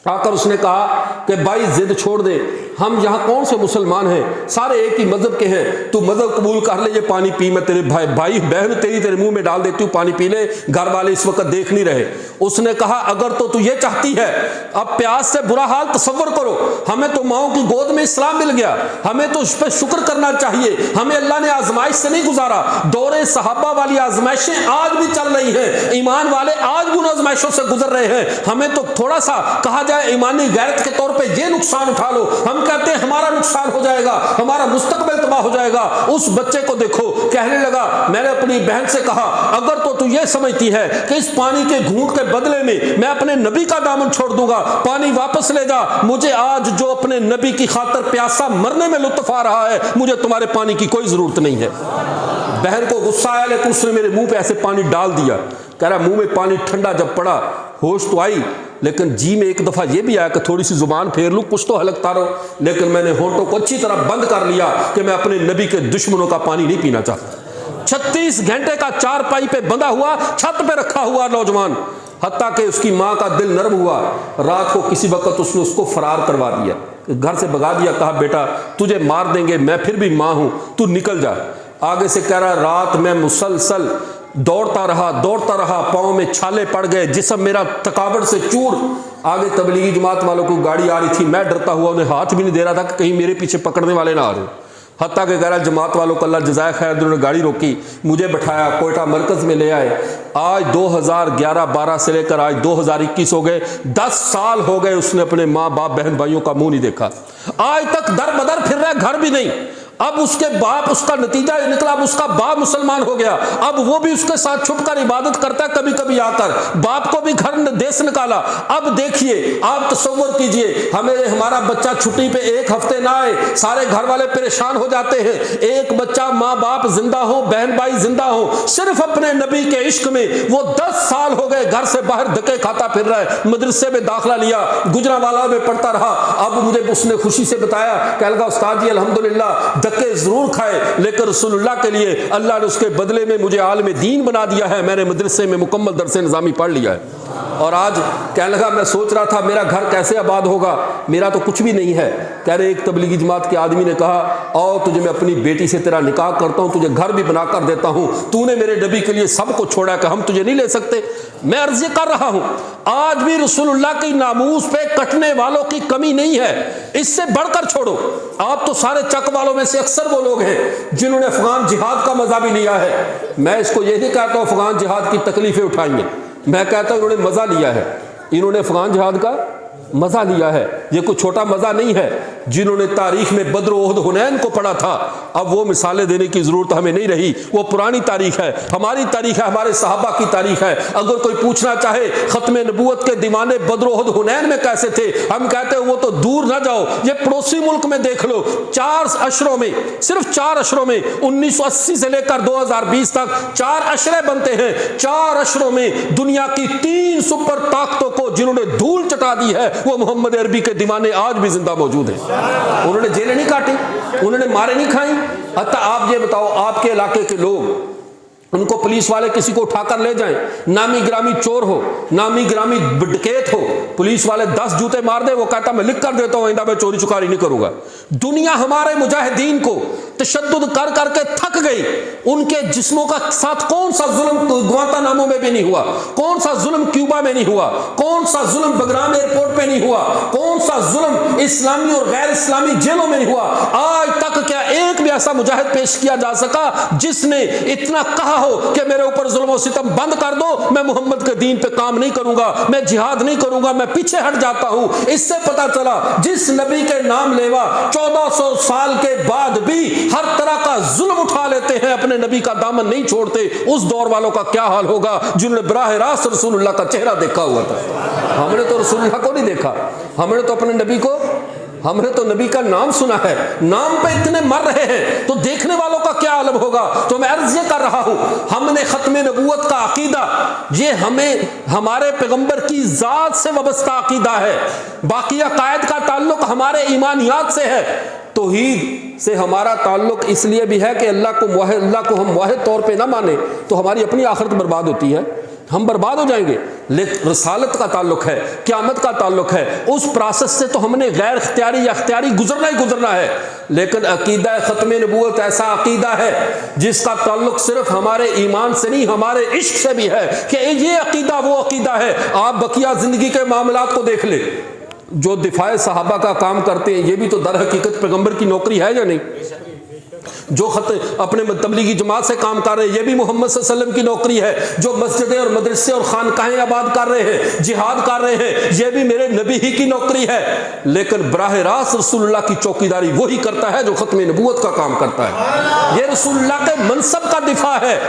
आकर उसने कहा कि भाई जिद छोड़ दे, हम यहाँ कौन से मुसलमान हैं, सारे एक ही मजहब के हैं, तू मजहब कबूल कर ले, ये पानी पी, मैं तेरे भाई बहन तेरे मुंह में डाल देती हूँ, पानी पी ले, घर वाले इस वक्त देख नहीं रहे। उसने कहा अगर तो तू ये चाहती है, अब प्यास से बुरा हाल तसव्वुर करो, हमें तो माओ की गोद में इस्लाम मिल गया, हमें तो उस पर शुक्र करना चाहिए, हमें अल्लाह ने आजमाइश से नहीं गुजारा। दौरे सहाबा वाली आजमाइशें आज भी चल रही हैं, ईमान वाले आज भी उन आजमाइशों से गुजर रहे हैं। हमें तो थोड़ा सा कहा जाए ईमानी गैरत के तौर पे ये नुकसान उठा लो, हम कहते हैं हमारा नुकसान हो जाएगा, हमारा मुस्तकबिल तबाह हो जाएगा। उस बच्चे को देखो, कहने लगा, मैंने अपनी बहन से कहा अगर तो तू ये समझती है कि इस पानी के घूंट के बदले में मैं अपने नबी का दामन छोड़ दूंगा, पानी वापस ले जा, मुझे आज जो अपने नबी की खातर प्यासा मरने में लुत्फ आ रहा है, मुझे तुम्हारे पानी की कोई जरूरत नहीं है। बहन को गुस्सा आया, लेकिन उसने मेरे मुंह पे ऐसे पानी डाल दिया। कह रहा मुंह में पानी ठंडा जब पड़ा, होश तो आई, लेकिन जी में एक दफा ये भी आया कि थोड़ी सी जुबान फेर लूं, कुछ तो हलकता रहो, लेकिन मैंने होठों को अच्छी तरह बंद कर लिया कि मैं अपने नबी के दुश्मनों का पानी नहीं पीना चाहता। 36 घंटे का चारपाई पे बंधा हुआ, छत पे रखा हुआ नौजवान, हत्ता कि उसकी माँ का दिल नर्म हुआ। रात को किसी वक्त उसने उसको फरार करवा दिया, घर से भगा दिया, कहा बेटा तुझे मार देंगे, मैं फिर भी माँ हूं, तू निकल जा। आगे से कह रहा रात में मुसलसल दौड़ता रहा, पाँव में छाले पड़ गए, जिस्म मेरा थकावट से चूर। आगे तबलीगी जमात वालों को गाड़ी आ रही थी, मैं डरता हुआ उन्हें हाथ भी नहीं दे रहा था कि कहीं मेरे पीछे पकड़ने वाले ना आ रहे। हत्ता के कह रहा जमात वालों को अल्लाह जज़ाए खैर, उन्होंने गाड़ी रोकी, मुझे बैठाया, कोयटा मरकज़ में ले आए। आज 2011-12 से लेकर आज 2021 हो गए, 10 साल हो गए उसने अपने माँ बाप बहन भाइयों का मुंह नहीं देखा। आज तक दर बदर फिर रहा है, घर भी नहीं। अब उसके बाप, उसका नतीजा निकला, अब उसका बाप मुसलमान हो गया, अब वो भी उसके साथ छुपकर इबादत करता है, कभी कभी आकर बाप को भी घर देश निकाला। अब देखिए, आप तसव्वुर कीजिए, हमारा बच्चा छुट्टी पे 1 हफ्ते ना आए, सारे घर वाले परेशान हो जाते हैं। एक बच्चा, माँ बाप जिंदा हो, बहन भाई जिंदा हो, सिर्फ अपने नबी के इश्क में वो 10 साल हो गए घर से बाहर धक्के खाता फिर रहा है। मदरसे में दाखिला लिया, गुजरांवाला में पढ़ता रहा। अब मुझे उसने खुशी से बताया, कह लगा उस्ताद जी अल्हम्दुलिल्लाह धक्के जरूर खाए, लेकिन रसूलुल्लाह के लिए अल्लाह ने उसके बदले में मुझे आलिम दीन बना दिया है। मैंने मदरसे में मुकम्मल दरसे निज़ामी पढ़ लिया है। और आज कहने लगा मैं सोच रहा था मेरा घर कैसे आबाद होगा, मेरा तो कुछ भी नहीं है। कह रहे एक तबलीगी जमात के आदमी ने कहा और तुझे मैं अपनी बेटी से तेरा निकाह करता हूँ, तुझे घर भी बना कर देता हूँ, तूने मेरे नबी के लिए सब कुछ छोड़ा कि हम तुझे नहीं ले सकते। मैं अर्ज कर रहा हूँ, आज भी रसूलुल्लाह की नामूस पे कटने वालों की कमी नहीं है। इससे बढ़कर छोड़ो, आप तो सारे चक वालों में से अक्सर वो लोग हैं जिन्होंने अफगान जिहाद का मजा भी लिया है। मैं इसको ये नहीं कहता हूँ अफगान जिहाद की तकलीफें उठाई हैं, मैं कहता हूँ इन्होंने मजा लिया है, इन्होंने अफगान जिहाद का मजा लिया है। ये कोई छोटा मजा नहीं है। जिन्होंने तारीख में बद्र ओहद हुनैन को पढ़ा था, अब वो मिसालें देने की जरूरत हमें नहीं रही, वो पुरानी तारीख है, हमारी तारीख है, हमारे सहाबा की तारीख है। अगर कोई पूछना चाहे खत्म नबूवत के दीवाने बद्र ओहद हुनैन में कैसे थे, हम कहते हैं वो तो दूर ना जाओ, ये पड़ोसी मुल्क में देख लो। 4 अशरों में, सिर्फ 4 अशरों में 1980 से लेकर 2020 तक 4 अशरे बनते हैं। 4 अशरों में दुनिया की 3 सुपर ताकतों को जिन्होंने धूल चटा दी है, वो मोहम्मद अरबी के दीवाने आज भी जिंदा मौजूद हैं। उन्होंने जेलें नहीं काटी, उन्होंने मारे नहीं खाई। हत्ता आप ये बताओ, आपके इलाके के लोग, उनको पुलिस वाले किसी को उठाकर ले जाएं, नामी ग्रामी चोर हो, नामी ग्रामी डकैत हो, पुलिस वाले 10 जूते मार दे, वो कहता मैं लिख कर देता हूं आइंदा मैं चोरी चुकारी नहीं करूंगा। दुनिया हमारे मुजाहिदीन को तशद्दुद कर करके थक गई। उनके जिस्मों का साथ कौन सा जुल्म ग्वांतानामो में भी नहीं हुआ, कौन सा जुल्म क्यूबा में नहीं हुआ, कौन सा जुल्म बगराम एयरपोर्ट पे नहीं हुआ, कौन सा जुल्म इस्लामी और गैर इस्लामी जेलों में नहीं हुआ। आज तक क्या एक भी ऐसा मुजाहिद पेश किया जा सका जिसने इतना कहा हो कि मेरे ऊपर जुल्म और सितम बंद कर दो, मैं मोहम्मद के दीन पे काम नहीं करूंगा, मैं जिहाद नहीं करूंगा, मैं पीछे हट जाता हूं। इससे पता चला जिस नबी के नाम लेवा 1400 साल के बाद भी हर तरह का जुल्म उठा लेते हैं, अपने नबी का दामन नहीं छोड़ते, उस दौर वालों का क्या हाल होगा जिन्होंने बराह रास्त रसूलुल्लाह का चेहरा देखा हुआ था। हमने तो रसूलुल्लाह को नहीं देखा, हमने तो अपने नबी को, हमने तो नबी का नाम सुना है, नाम पे इतने मर रहे हैं, तो देखने वालों का क्या आलम होगा। तो मैं अर्ज कर रहा हूं, हमने खत्म नबूवत का अकीदा, ये हमें हमारे पैगंबर की जात से वाबस्ता अकीदा है। बाकी अकायद का ताल्लुक हमारे ईमानियात से है। तौहीद से हमारा ताल्लुक इसलिए भी है कि अल्लाह को हम वाहिद तौर पे ना माने तो हमारी अपनी आखिरत बर्बाद होती है, हम बर्बाद हो जाएंगे। लेकिन रसालत का ताल्लुक है, क़यामत का ताल्लुक है, उस प्रोसेस से तो हमने गैर इख्तियारी या इख्तियारी गुजरना ही गुजरना है। लेकिन अकीदा ख़त्म नबूवत ऐसा अकीदा है जिसका ताल्लुक सिर्फ हमारे ईमान से नहीं, हमारे इश्क से भी है कि ये अकीदा वो अकीदा है। आप बकिया ज़िंदगी के मामलात को देख ले, जो दिफाए सहाबा का काम करते हैं, ये भी तो दर हकीकत पैगंबर की नौकरी है या नहीं। जो अपने तबलीगी जमात से काम कर रहे हैं, ये भी मोहम्मद सल्लल्लाहु अलैहि वसल्लम की नौकरी है। जो मस्जिदें और मदरसे और खानकाहें आबाद कर रहे हैं, जिहाद कर रहे हैं, ये भी मेरे नबी ही की नौकरी है। लेकिन बराह रास्त रसूलुल्लाह की चौकीदारी वही करता है जो खत्म नबूवत का काम करता है। ये रसूलुल्लाह के मनसब का दिफा है।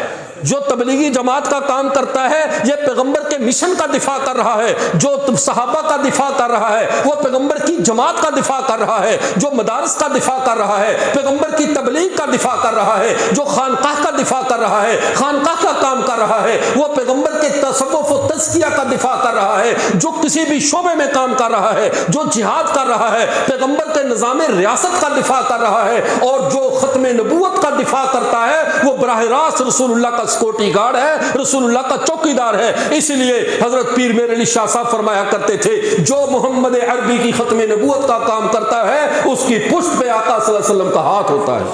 जो तबलीगी जमात का काम करता है, ये पैगंबर के मिशन का दिफा कर रहा है। जो सहाबा का दिफा कर रहा है, वो पैगंबर की जमात का दिफा कर रहा है। जो मदारस का दिफा कर रहा है, पैगंबर की तबलीग का दिफा कर रहा है। जो खानकाह का दिफा कर रहा है, खानकाह का काम कर रहा है, वो पैगंबर के तसव्वुफ व तज़किया का दिफा कर रहा है। जो किसी भी शोबे में काम कर रहा है, जो जिहाद कर रहा है, पैगंबर के निज़ाम रियासत का दिफा कर रहा है। और जो खत्म नबूवत का दिफा करता है, वो बराह रास्त रसूलुल्लाह का सिक्योरिटी गार्ड है, रसूलुल्लाह का चौकीदार है। इसलिए हजरत पीर मेरे अली शाह साहब फरमाया करते थे, जो मोहम्मद अरबी की खत्म नबूवत का काम करता है, उसकी पुष्ट पे आका सल्लल्लाहु अलैहि वसल्लम का हाथ होता है।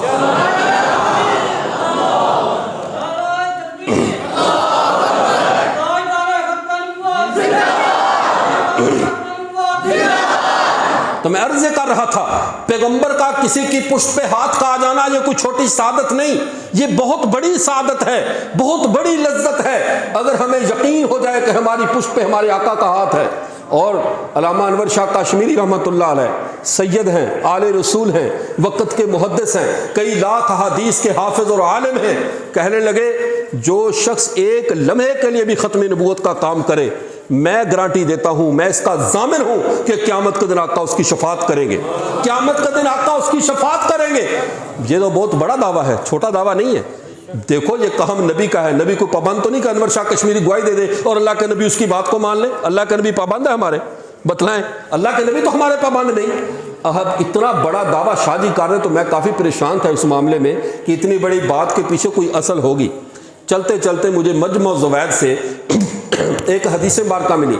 अर्ज कर रहा था, पैगंबर का किसी की पुष्ट पे हाथ का आ जाना ये कोई छोटी सादत नहीं, ये बहुत बड़ी सादत है, बहुत बड़ी लज्जत है। अगर हमें यकीन हो जाए कि हमारी पुष्ट पे हमारे आका का हाथ है। और अल्लामा अनवर शाह कश्मीरी रहमतुल्लाह अलैह सैयद हैं, आले रसूल हैं, वक़्त के मुहद्दिस हैं, कई लाख हदीस के हाफिज और आलिम हैं। कहने लगे जो शख्स एक लम्हे के लिए भी ख़त्म नबूवत का काम करे, मैं गारंटी देता हूं, मैं इसका ज़ामिन हूं कि क़यामत के दिन आका उसकी शफात करेंगे, क़यामत के दिन आका उसकी शफात करेंगे। ये तो बहुत बड़ा दावा है, छोटा दावा नहीं है। देखो ये काम नबी का है, नबी को पाबंद तो नहीं कि अनवर शाह कश्मीरी गवाही दे दे और अल्लाह के नबी उसकी बात को मान ले। अल्लाह के नबी पाबंद है हमारे, बतलाएं, अल्लाह के नबी तो हमारे पाबंद नहीं। अब इतना बड़ा दावा शादी कर रहे, तो मैं काफ़ी परेशान था इस मामले में कि इतनी बड़ी बात के पीछे कोई असल होगी। चलते चलते मुझे मजमू ज़वैद से एक हदीस बारका मिली।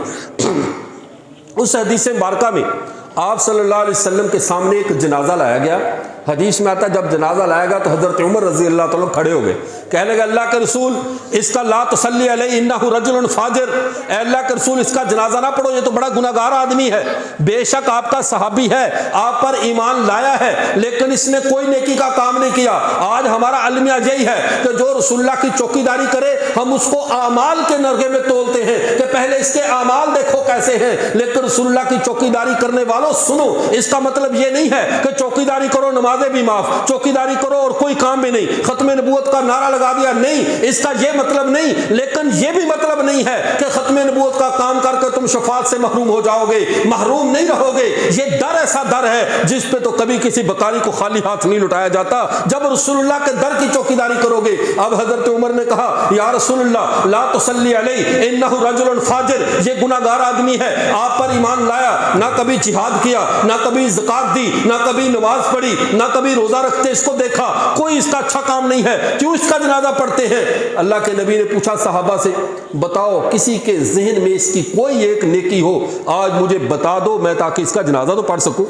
उस हदीस बारका में आप सल्लल्लाहु अलैहि वसल्लम के सामने एक जनाजा लाया गया। हदीस में आता जब जनाजा लाया गया तो हज़रत उमर रज़ी अल्लाह तआला खड़े हो गए, कहने लगे अल्लाह के रसूल इसका ला तसल्ली अलैहि इन्नहु रजुलन फाजिर, अल्लाह के रसूल इसका जनाजा ना पढ़ो, ये तो बड़ा गुनाहगार आदमी है। बेशक आपका सहाबी है, आप पर ईमान लाया है, लेकिन इसने कोई नेकी का काम नहीं किया। आज हमारा अलमिया यही है कि जो रसूलुल्लाह की चौकीदारी करे हम उसको आमाल के नरगे में तोलते हैं कि पहले इसके आमाल देखो कैसे हैं। लेकिन रसूलुल्लाह की चौकीदारी करने वालों सुनो, इसका मतलब ये नहीं है कि चौकीदारी करो नमाजें भी माफ, चौकीदारी करो और कोई काम भी नहीं, खत्म नबूवत का नारा लगा दिया, नहीं, इसका ये मतलब नहीं। लेकिन ये भी मतलब नहीं है कि खत्म नबूवत का काम करके तुम शफात से महरूम हो जाओगे, महरूम नहीं रहोगे। ये दर ऐसा दर है जिस पे तो कभी किसी बकारी को खाली हाथ नहीं लुटाया जाता जब रसूलुल्लाह के दर की चौकीदारी करोगे। अब हजरत उमर ने कहा या रसूलुल्लाह ला तुसल्ली अलैहि इन्नहु रजुलन फाजिर, ये गुनाहगार आदमी है, आप पर ईमान लाया, ना कभी जिहाद किया, ना कभी ज़कात दी, ना कभी नमाज पढ़ी, ना कभी रोजा रखते इसको देखा, कोई इसका अच्छा काम नहीं है, क्यों इसका जनाजा पढ़ते हैं। अल्लाह के नबी ने पूछा सहाबा से, बताओ किसी के जहन में इसकी कोई एक नेकी हो, आज मुझे बता दो मैं ताकि इसका जनाजा तो पढ़ सकूं।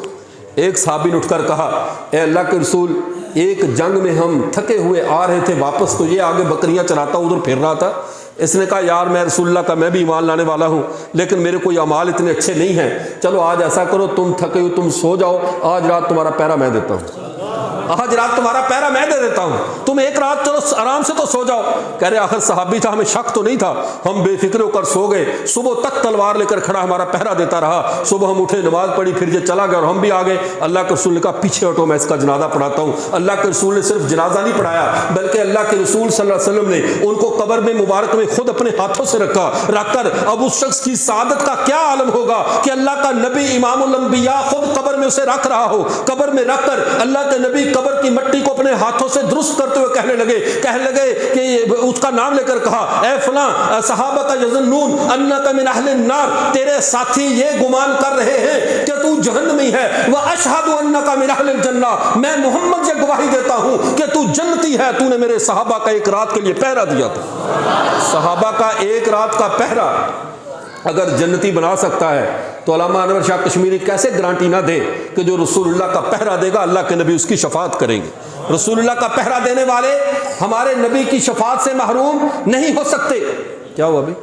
एक सहाबी ने उठकर कहा ए अल्लाह के रसूल, एक जंग में हम थके हुए आ रहे थे वापस, तो ये आगे बकरियां चराता उधर फिर रहा था। इसने कहा यार मैं रसूलुल्लाह का मैं भी ईमान लाने वाला हूँ, लेकिन मेरे कोई अमाल इतने अच्छे नहीं हैं, चलो आज ऐसा करो तुम थके हो तुम सो जाओ, आज रात तुम्हारा पहरा मैं देता हूँ, आज रात तुम्हारा पहरा मैं दे देता हूँ, तुम एक रात चलो आराम से तो सो जाओ। कह रहे आखिर सहाबी था, हमें शक तो नहीं था, हम बेफिक्र होकर सो गए, सुबह तक तलवार लेकर खड़ा हमारा पहरा देता रहा, सुबह हम उठे नमाज पढ़ी, फिर ये चला गया और हम भी आ गए। अल्लाह के रसूल ने कहा पीछे हटो मैं इसका जनाजा पढ़ाता हूँ। अल्लाह के रसूल ने सिर्फ जनाजा नहीं पढ़ाया, बल्कि अल्लाह के रसूल सल्लल्लाहु अलैहि वसल्लम ने उनको कब्र में मुबारक में खुद अपने हाथों से रखकर अब उस शख्स की सादत का क्या आलम होगा कि अल्लाह का नबी इमामुल अंबिया खुद कब्र में उसे रख रहा हो। कब्र में रखकर अल्लाह के नबी कब्र की मिट्टी को अपने हाथों से दुरुस्त करते हुए कहने लगे कि उसका नाम लेकर कहा ए फलां सहाबा का यज़न्नून अन्नका मिन अहलिन नार, तेरे साथी ये गुमान कर रहे हैं कि तू जहन्नमी है, व अशहदु अन्नका मिन अहलिल जन्ना, मैं मोहम्मद ये गवाही देता हूं कि तू जन्नती है, तूने मेरे सहाबा का एक रात के लिए पहरा दिया था। सहाबा का एक रात का पहरा अगर जन्नती बना सकता है तो अल्लामा अनवर शाह कश्मीरी कैसे गारंटी ना दे कि जो रसूलुल्लाह का पहरा देगा अल्लाह के नबी उसकी शफात करेंगे। रसूलुल्लाह का पहरा देने वाले हमारे नबी की शफात से महरूम नहीं हो सकते। क्या हुआ अभी?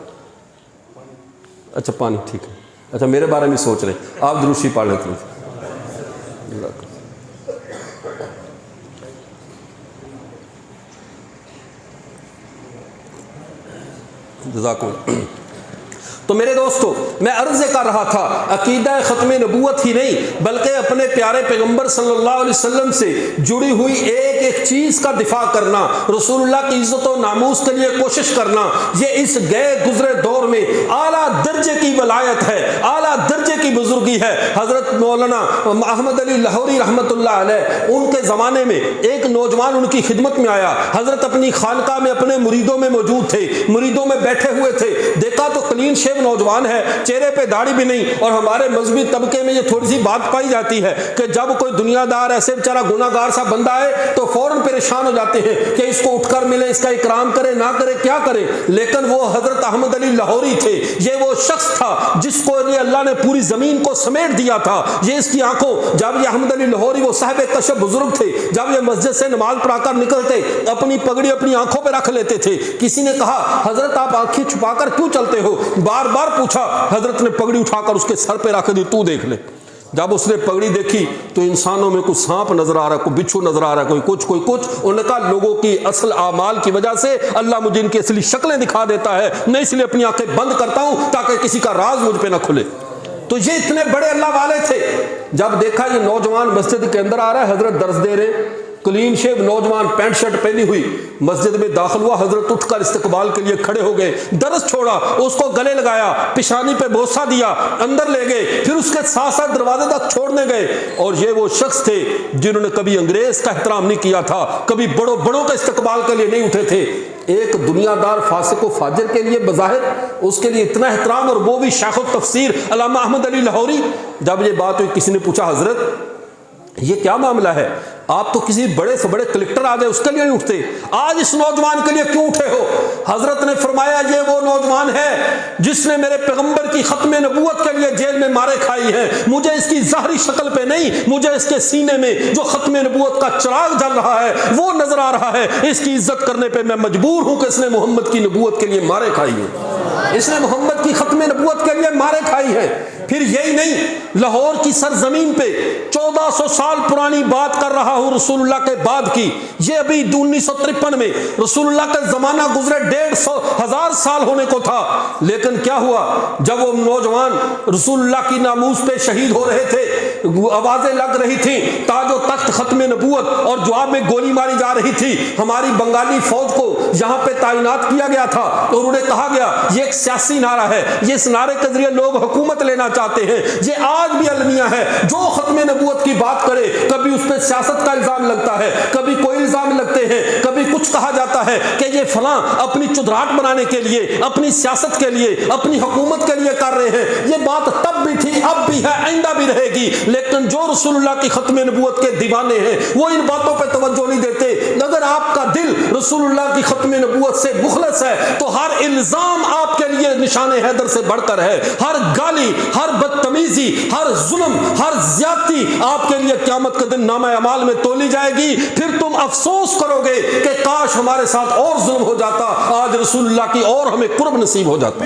अच्छा पानी, ठीक है। अच्छा मेरे बारे में सोच रहे, आप दुरूशी पढ़ लेते हैं। जज़ाकुम। तो मेरे दोस्तों मैं अर्ज़ कर रहा था अकीदा ख़त्म नबूवत ही नहीं बल्कि अपने प्यारे पैगंबर सल्लल्लाहु अलैहि वसल्लम से जुड़ी हुई एक एक चीज़ का दिफा करना, रसूलुल्लाह की इज़्ज़त और नामूस के लिए कोशिश करना, ये इस गए गुजरे दौर में आला दर्जे की वलायत है, आला दर्जे की बुजुर्गी है। हज़रत मौलाना अहमद अली लाहौरी रहमतुल्लाह अलैह, उनके ज़माने में एक नौजवान उनकी खिदमत में आया। हज़रत अपनी खानका में अपने मुरीदों में मौजूद थे, मुरीदों में बैठे हुए थे, देखा तो क्लीन शेव नौजवान है, चेहरे पे दाढ़ी भी नहीं। और हमारे मजहबी तबके में ये थोड़ी सी बात पाई जाती है कि जब कोई दुनियादार ऐसे बेचारा गुनाहगार सा बंदा है तो फौरन परेशान हो जाते हैं कि इसको उठकर मिले, इसका इकराम करे ना करे क्या करे। लेकिन वो हजरत अहमद अली लाहौरी थे, ये वो शख्स था जिसको अल्लाह ने पूरी जमीन को समेट दिया था। ये इसकी आंखों, जब ये अहमद अली लाहौरी वो साहिब कशफ बुजुर्ग थे, जब ये मस्जिद से नमाज पढ़ाकर निकलते अपनी पगड़ी अपनी आंखों पर रख लेते थे। किसी ने कहा हजरत आप आंखें छुपाकर क्यों चलते हो? बार बार पूछा, हजरत ने पगड़ी उठाकर उसके सर पे रख दी, तू देख ले। जब उसने पगड़ी देखी तो इंसानों में कुछ सांप नजर आ रहा है, कोई बिच्छू नजर आ रहा है, कोई कुछ कोई कुछ। उन्होंने कहा लोगों की असल आमाल की वजह से अल्लाह मुझे इनकी असली शक्लें दिखा देता है, मैं इसलिए अपनी आंखें बंद करता हूं ताकि किसी का राज मुझ पे ना खुले। तो ये इतने बड़े अल्लाह वाले थे। जब देखा ये नौजवान मस्जिद के अंदर आ रहा है, हजरत दर्ज दे रहे, क्लीन शेव नौजवान, पैंट शर्ट पहनी हुई, मस्जिद में दाखिल हुआ। हजरत उठकर इस्तकबाल के लिए खड़े हो गए, दरस छोड़ा, उसको गले लगाया, पिशानी पे बोसा दिया, अंदर ले गए, फिर उसके साथ साथ दरवाजे तक छोड़ने गए। और ये वो शख्स थे जिन्होंने कभी अंग्रेज का एहतराम नहीं किया था, कभी बड़ों बड़ों के इस्तकबाल के लिए नहीं उठे थे। एक दुनियादार फासिक व फाजिर के लिए बज़ाहिर उसके लिए इतना एहतराम, और वो भी शेख तफसीर अल्लामा अहमद अली लाहौरी। जब ये बात हुई, किसी ने पूछा हजरत ये क्या मामला है, आप तो किसी बड़े से बड़े कलेक्टर आ गए उसके लिए नहीं उठते, आज इस नौजवान के लिए क्यों उठे हो? हजरत ने फरमाया ये वो नौजवान है जिसने मेरे पैगंबर की खत्म नबूवत के लिए जेल में मारे खाई है। मुझे इसकी ज़ाहरी शक्ल पे नहीं, मुझे इसके सीने में जो खत्म नबूवत का चिराग जल रहा है वो नजर आ रहा है। इसकी इज्जत करने पर मैं मजबूर हूं कि इसने मोहम्मद की नबूवत के लिए मारे खाई है, इसने मोहम्मद की खत्म नबूवत के लिए मारे खाई है। फिर यही नहीं, लाहौर की सरजमीन पे 1400 साल पुरानी बात कर रहा हूं रसूलुल्लाह के बाद की। ये अभी 1953 में रसूलुल्लाह का जमाना गुजरे 150,000 साल होने को था। लेकिन क्या हुआ, जब वो नौजवान रसूलुल्लाह की नामूस पे शहीद हो रहे थे, आवाजें लग रही थी ताजो तख्त खत्म नबूवत, और जवाब में गोली मारी जा रही थी। हमारी बंगाली फौज को यहां पे तैनात किया गया था और उन्हें कहा गया ये एक सियासी नारा है, ये इस नारे के जरिए लोग हुकूमत लेना चाहते हैं। ये आज भी अलमिया है, जो खत्म नबूवत की बात करे कभी उस पर सियासत का इल्जाम लगता है, कभी कोई इल्जाम लगते हैं, कभी कुछ कहा जाता है कि ये फलां अपनी चुदराहट बनाने के लिए, अपनी सियासत के लिए, अपनी हुकूमत के लिए कर रहे हैं। ये बात तब भी थी, अब भी है, आइंदा भी रहेगी। लेकिन जो रसूलुल्लाह की खत्म नबूवत के दीवाने हैं वो इन बातों पर तवज्जो नहीं देते। अगर आपका दिल रसूलुल्लाह की खत्म नबूवत से मुखलस है तो हर इल्जाम आपके लिए निशाने हैदर से बढ़कर है। हर गाली, हर बदतमीजी, हर जुल्म, हर ज्यादती आपके लिए क़यामत के दिन नामा अमाल में तोली जाएगी। फिर तुम अफसोस करोगे कि काश हमारे साथ और जुल्म हो जाता, आज रसूलुल्लाह की और हमें कुर्ब नसीब हो जाता।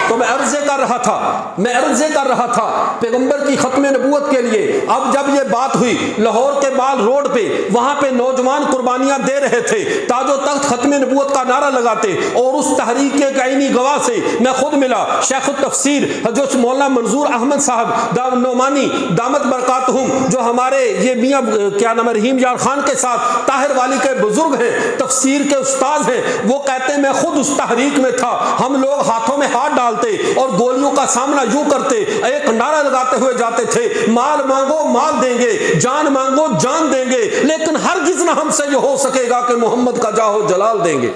तो मैं अर्ज़े कर रहा था पैगंबर की खत्म नबूवत के लिए। अब जब ये बात हुई लाहौर के बाल रोड पे, वहां पे नौजवान कुर्बानियां दे रहे थे, ताजो तख्त खत्म नबूवत का नारा लगाते, और उस तहरीक के आईनी गवाह से मैं खुद मिला, शेख तफसीर हजरत मौलाना मंजूर अहमद साहब नौमानी दामत बरकातहुम, जो हमारे ये मियाँ क्या नाम है रहीम यार खान के साथ ताहिर वाली के बुजुर्ग हैं, तफसीर के उस्ताद हैं। वो कहते हैं मैं खुद उस तहरीक में था, हम लोग हाथों में हाथ डालते और गोलियों का सामना यूं करते, एक नारा लगाते हुए जाते थे, माल मांगो माल देंगे, जान मांगो जान देंगे, लेकिन हरगिज़ ना हमसे ये हो सकेगा कि मोहम्मद का जाहो जलाल देंगे।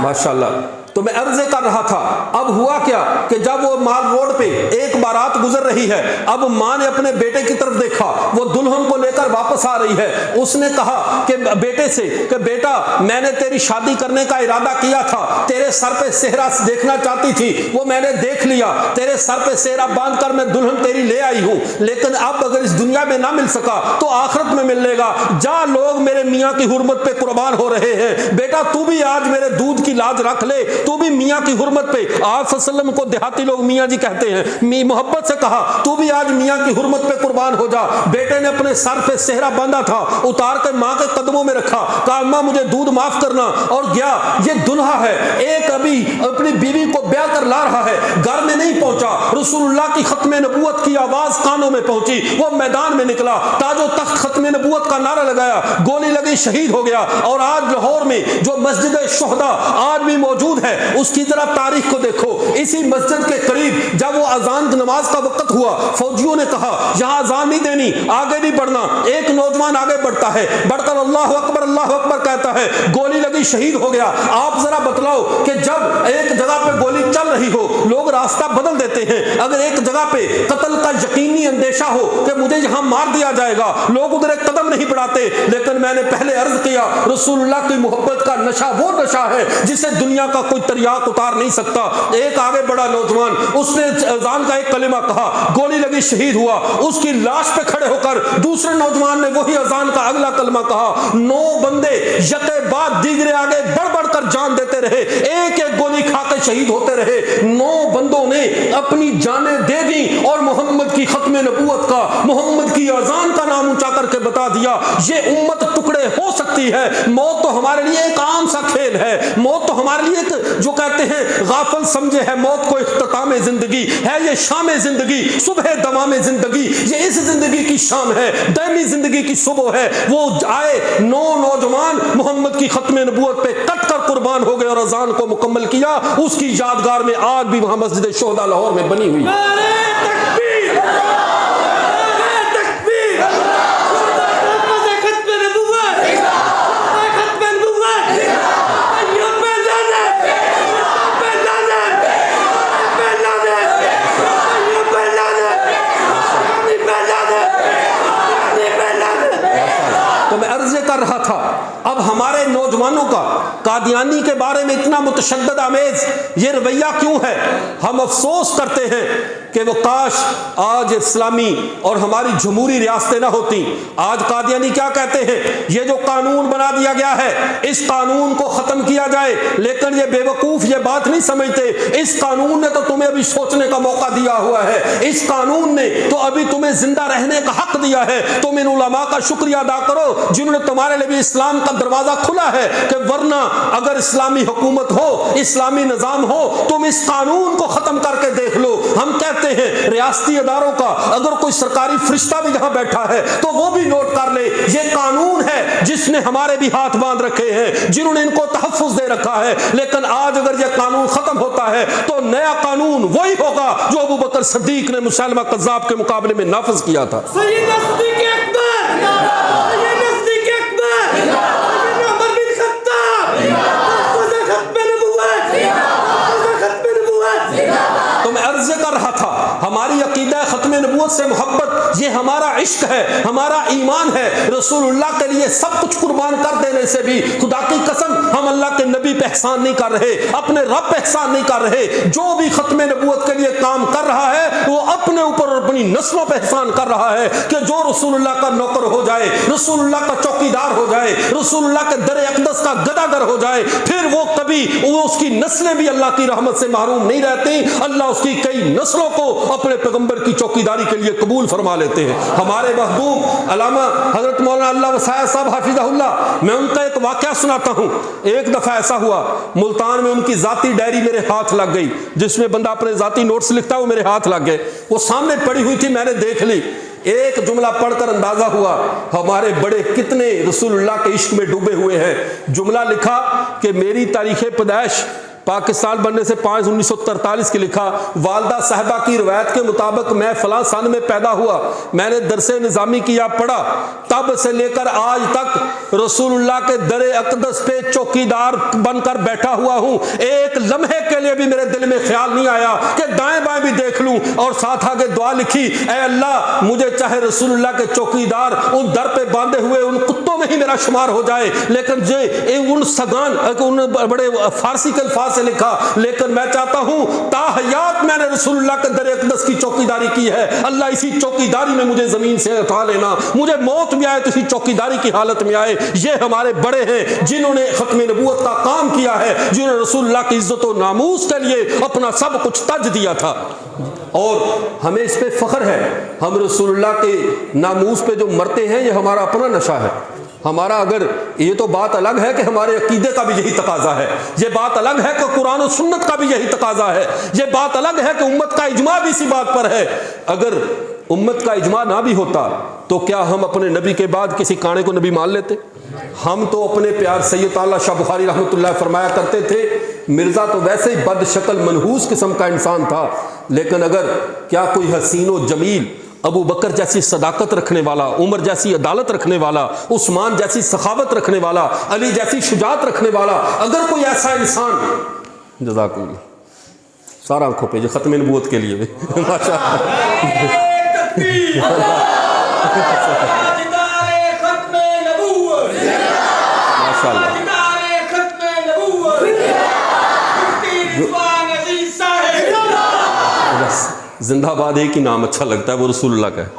माशाअल्लाह। तो मैं अर्ज़े कर रहा था, अब हुआ क्या कि जब वो माल रोड पे एक बारात गुजर रही है, अब माँ ने अपने बेटे की तरफ देखा, वो दुल्हन को लेकर वापस आ रही है। उसने कहा कि बेटे से कि बेटा मैंने तेरी शादी करने का इरादा किया था, तेरे सर पे सेहरा देखना चाहती थी, वो मैंने देख लिया, तेरे सर पे सेहरा बांध कर मैं दुल्हन तेरी ले आई हूँ, लेकिन अब अगर इस दुनिया में ना मिल सका तो आखिरत में मिल लेगा। जा लोग मेरे मियाँ की हुर्मत पे कुर्बान हो रहे हैं, बेटा तू भी आज मेरे दूध की लाज रख ले, तू भी मियाँ की हुर्मत पे, आप सल्लम को देहाती लोग मियाँ जी कहते हैं, मोहब्बत से कहा तू भी आज मियाँ की हुर्मत पे कुर्बान हो जा। बेटे ने अपने सर पे सेहरा बांधा था, उतार के माँ के कदमों में रखा, कहा अम्मा मुझे दूध माफ करना, और गया। ये दुल्हा है, एक अभी अपनी बीवी को ब्याह कर ला रहा है, घर में नहीं पहुंचा, रसूलुल्लाह की खत्म नबूवत की आवाज कानों में पहुंची, वो मैदान में निकला, ताजो तख्त खत्म नबूवत का नारा लगाया, गोली लगी, शहीद हो गया। और आज लाहौर में जो मस्जिद शुहदा आज भी मौजूद है, उसकी जरा तारीख को देखो। इसी मस्जिद के करीब जब वो अजान की नमाज का वक्त हुआ, फौजियों ने कहा यहां अजान नहीं देनी, आगे नहीं बढ़ना। एक नौजवान आगे बढ़ता है, बढ़कर अल्लाह अकबर कहता है, गोली लगी, शहीद हो गया। आप जरा बतलाओ कि जब एक जगह पे गोली चल रही हो, लोग रास्ता बदल देते हैं। अगर एक जगह पे कत्ल का यकीनी अंदेशा हो कि मुझे यहाँ मार दिया जाएगा, लोग उधर एक कदम नहीं बढ़ाते। लेकिन मैंने पहले अर्ज किया, रसूलुल्लाह की मोहब्बत का नशा वो नशा है जिसे दुनिया का कोई तरियाक उतार नहीं सकता। एक आगे बड़ा नौजवान, उसने अजान का एक कलिमा कहा, गोली लगी, शहीद हुआ। उसकी लाश पे खड़े होकर दूसरे नौजवान ने वही अजान का अगला कलमा कहा। 9 बंदे यके बाद दीगरे आगे बढ़ बढ़कर जान देते रहे, एक एक गोली खा के शहीद होते रहे। 9 बंदों ने अपनी जानें दे दी और मोहम्मद की खत्म नबूवत का, मोहम्मद की अजान का नाम ऊंचा करके बता दिया। ये उम्मत टुकड़े हो सकती है, मौत तो हमारे लिए एक आम सा खेल है, मौत तो हमारे लिए एक जो कहते हैं गाफिल समझे है मौत को इख्तिताम जिंदगी है, ये शाम जिंदगी, सुबह दवाम जिंदगी, ये इस जिंदगी की शाम है, दैमी जिंदगी की सुबह है। वो आए 9 नौजवान मोहम्मद की खत्म नबूवत पे कट कर कुर्बान हो गए और अजान को मुकम्मल किया। उसकी यादगार में आज भी वहां मस्जिद शोहदा लाहौर में बनी हुई। तो मैं अर्ज़ कर रहा था, अब हमारे नौजवानों का कादियानी के बारे में इतना मुतशद्दद आमेज ये रवैया क्यों है? हम अफसोस करते हैं कि वो काश आज इस्लामी और हमारी जमहूरी रियासतें ना होती। आज कादियानी क्या कहते हैं, ये जो कानून बना दिया गया है इस कानून को खत्म किया जाए। लेकिन ये बेवकूफ ये बात नहीं समझते, इस कानून ने तो तुम्हें अभी सोचने का मौका दिया हुआ है, इस कानून ने तो अभी तुम्हें जिंदा रहने का हक दिया है। तुम इन उलमा का शुक्रिया अदा करो जिन्होंने तुम्हारे लिए भी इस्लाम का दरवाजा खुला है, कि वरना अगर इस्लामी हुकूमत हो, इस्लामी निजाम हो, तुम इस कानून को खत्म करके देख लो। हम कहते हैं रियासती अदारों का अगर कोई सरकारी फरिश्ता भी यहां बैठा है तो वो भी नोट कर ले, ये कानून है जिसने हमारे भी हाथ बांध रखे हैं, जिन्होंने इनको तहफ्फुज दे रखा है। लेकिन आज अगर यह कानून खत्म होता है तो नया कानून वही होगा जो अबू बकर सिद्दीक ने मुसैलमा कज़्ज़ाब के मुकाबले में नाफिज किया था। तो मैं अर्ज कर रहा था, हमारी अकीदा खत्म नबूवत से मोहब्बत ये हमारा इश्क है, हमारा ईमान है। रसूलुल्लाह के लिए सब कुछ कुर्बान कर देने से भी खुदा की कसम हम अल्लाह के नबी पे एहसान नहीं कर रहे, अपने रब पे एहसान नहीं कर रहे। जो भी खत्म नबूवत के लिए काम कर रहा है वो अपने ऊपर और अपनी नस्लों पे एहसान कर रहा है कि जो रसूलुल्लाह का नौकर हो जाए, रसूलुल्लाह का चौकीदार हो जाए, रसूलुल्लाह के दर अक़दस का गदागर हो जाए, फिर वो कभी उसकी नस्लें भी अल्लाह की रहमत से महरूम नहीं रहती। अल्लाह उसकी कई नस्लों को अपने पैगंबर की चौकीदारी के लिए कबूल फरमा लेते हैं। हमारे महबूब अल्लामा हजरत मौलाना अल्लाह वसाया साहब हाफिज़हुल्लाह, मैं उनका एक वाक़या सुनाता हूँ। एक दफ़ा ऐसा हुआ मुल्तान में उनकी ज़ाती डायरी मेरे हाथ लग गई, जिसमें बंदा अपने ज़ाती नोट्स लिखता है, वो मेरे हाथ लग गए। वो सामने पड़ी हुई थी, मैंने देख ली। एक जुमला पढ़कर अंदाजा हुआ हमारे बड़े कितने रसूलुल्लाह के इश्क में डूबे हुए हैं। जुमला लिखा कि मेरी तारीख़ पैदाइश पाकिस्तान बनने से 5/1943 की लिखा, वालदा साहबा की रवायत के मुताबिक मैं फलां सन में पैदा हुआ, मैंने दरसे निज़ामी किया पढ़ा, तब से लेकर आज तक रसूलुल्लाह के दरे अक़दस पे चौकीदार बनकर बैठा हुआ हूँ। एक लम्हे के लिए भी मेरे दिल में ख्याल नहीं आया कि दाएं बाएं भी देख लूँ। और साथ आगे दुआ लिखी, ऐ अल्लाह मुझे चाहे रसूलुल्लाह के चौकीदार उन दर पे बांधे हुए उन कुत्तों में ही मेरा शुमार हो जाए, लेकिन जे उन सगान उन बड़े फारसी के अल्फाज से लिखा, लेकिन मैं चाहता हूं ताहयात मैंने रसूलुल्लाह के दर अक़दस की चौकीदारी की है। अल्लाह इसी चौकीदारी में मुझे जमीन से उठा लेना, मुझे मौत भी आए तो इसी चौकीदारी की हालत में आए। ये हमारे बड़े हैं जिन्होंने खत्म नबूवत का काम किया है, जिन्होंने रसूलुल्लाह की इज्जत और नामूस के लिए अपना सब कुछ तज दिया था। और हमें इस पे फख्र है, हम रसूलुल्लाह के नामूस पे जो मरते हैं ये हमारा अपना नशा है। हमारा अगर ये तो बात अलग है कि हमारे अकीदे का भी यही तकाजा है, ये बात अलग है कि कुरान और सुन्नत का भी यही तकाजा है, ये बात अलग है कि उम्मत का इजमा भी इसी बात पर है। अगर उम्मत का इजमा ना भी होता तो क्या हम अपने नबी के बाद किसी काने को नबी मान लेते? हम तो अपने प्यार सैयद आला शाह बुखारी रहमतुल्लाह फरमाया करते थे, मिर्ज़ा तो वैसे ही बदशक्ल मनहूस किस्म का इंसान था, लेकिन अगर क्या कोई हसीनो जमील अबू बकर जैसी सदाकत रखने वाला, उमर जैसी अदालत रखने वाला, उस्मान जैसी सखावत रखने वाला, अली जैसी शुजात रखने वाला, अगर कोई ऐसा इंसान, जज़ाकुल्लाह, सारा आंखों पे, जो ख़त्म नबूवत के लिए भी जिंदाबाद एक ही नाम अच्छा लगता है, वो रसूलुल्लाह का है।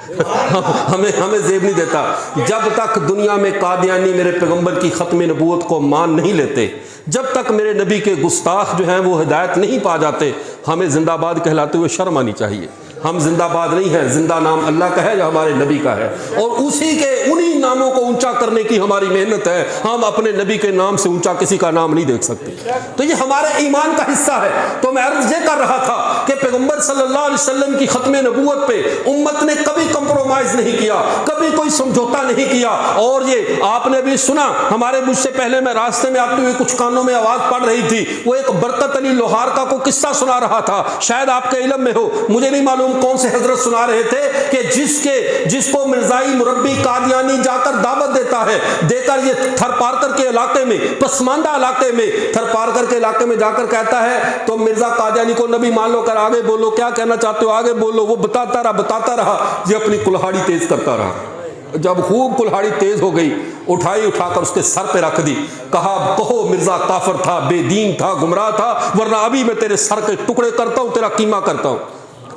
हमें ज़ेब नहीं देता। जब तक दुनिया में कादियानी मेरे पैगंबर की ख़त्म नबूवत को मान नहीं लेते, जब तक मेरे नबी के गुस्ताख जो हैं वो हिदायत नहीं पा जाते, हमें जिंदाबाद कहलाते हुए शर्म आनी चाहिए। हम जिंदाबाद नहीं हैं, जिंदा नाम अल्लाह का है या हमारे नबी का है, और उसी के उन्हीं नामों को ऊंचा करने की हमारी मेहनत है। हम अपने नबी के नाम से ऊंचा किसी का नाम नहीं देख सकते। तो ये हमारे ईमान का हिस्सा है। तो मैं अर्ज ये कर रहा था कि पैगंबर सल्लल्लाहु अलैहि वसल्लम की खत्म नबूवत पे उम्मत ने कभी कंप्रोमाइज नहीं किया, कभी कोई समझौता नहीं किया। और ये आपने भी सुना, हमारे मुझसे पहले मैं रास्ते में आते हुए कुछ कानों में आवाज पड़ रही थी, वो एक बरकत अली लोहार का को किस्सा सुना रहा था, शायद आपके इल्म में हो, मुझे नहीं मालूम कौन से हजरत सुना रहे थे कि जिसको मिर्जाई मुरब्बी कादियानी जाकर दावत देता है, देकर ये थरपारकर के इलाके में, पसमानदा इलाके में, थरपारकर के इलाके में जाकर कहता है तो मिर्जा कादियानी को नबी मान लो, कर आगे बोलो, क्या कहना चाहते हो आगे बोलो। वो बताता रहा, ये अपनी कुल्हाड़ी तेज करता रहा। जब खूब कुल्हाड़ी तेज हो गई, उठाकर उसके सर पे रख दी, कहो मिर्जा काफिर था, बेदीन था, गुमराह था, वरना अभी मैं तेरे सर के टुकड़े करता हूं, तेरा कीमा करता हूं।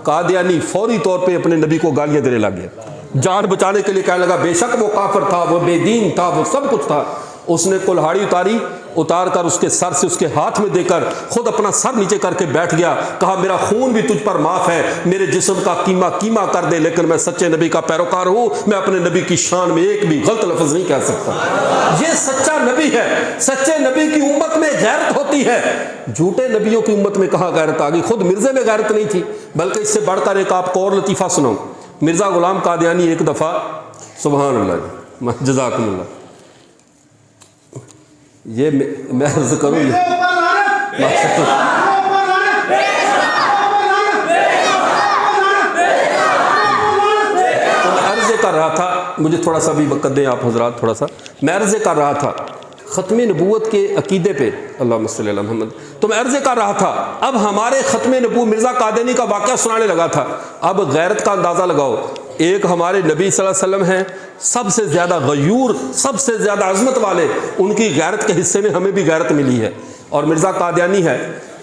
कादियानी फौरी तौर पे अपने नबी को गालियां देने लग गया, जान बचाने के लिए कहने लगा बेशक वो काफिर था, वो बेदीन था, वो सब कुछ था। उसने कुल्हाड़ी उतार कर उसके सर से उसके हाथ में देकर खुद अपना सर नीचे करके बैठ गया, कहा मेरा खून भी तुझ पर माफ है, मेरे जिस्म का कीमा कर दे, लेकिन मैं सच्चे नबी का पैरोकार हूं, मैं अपने नबी की शान में एक भी गलत लफ्ज नहीं कह सकता। ये सच्चा नबी है। सच्चे नबी की उम्मत में गैरत होती है, झूठे नबियों की उम्मत में कहाँ गैरत आ गई। खुद मिर्जे में गैरत नहीं थी। बल्कि इससे बढ़कर एक आपको और लतीफ़ा सुनाऊं। मिर्जा गुलाम कादियानी एक दफ़ा, सुभान अल्लाह, जज़ाकुमुल्लाह, ये मैं अर्ज करूँ, अर्ज कर रहा था, मुझे थोड़ा सा भी वक़्त दें आप हजरात, थोड़ा सा मैं अर्ज कर रहा था ख़त्म नबूवत के अकीदे पे, अल्लाहुम्मा सल्ली अला मुहम्मद। तो मैं अर्ज़ कर रहा था, अब हमारे ख़त्म नबूवत मिर्ज़ा कादियानी का वाक़या सुनाने लगा था। अब गैरत का अंदाज़ा लगाओ, एक हमारे नबी सल्लल्लाहु अलैहि वसल्लम हैं, सबसे ज़्यादा गयूर, सबसे ज़्यादा अज़मत वाले, उनकी गैरत के हिस्से में हमें भी गैरत मिली है। और मिर्ज़ा कादियानी है,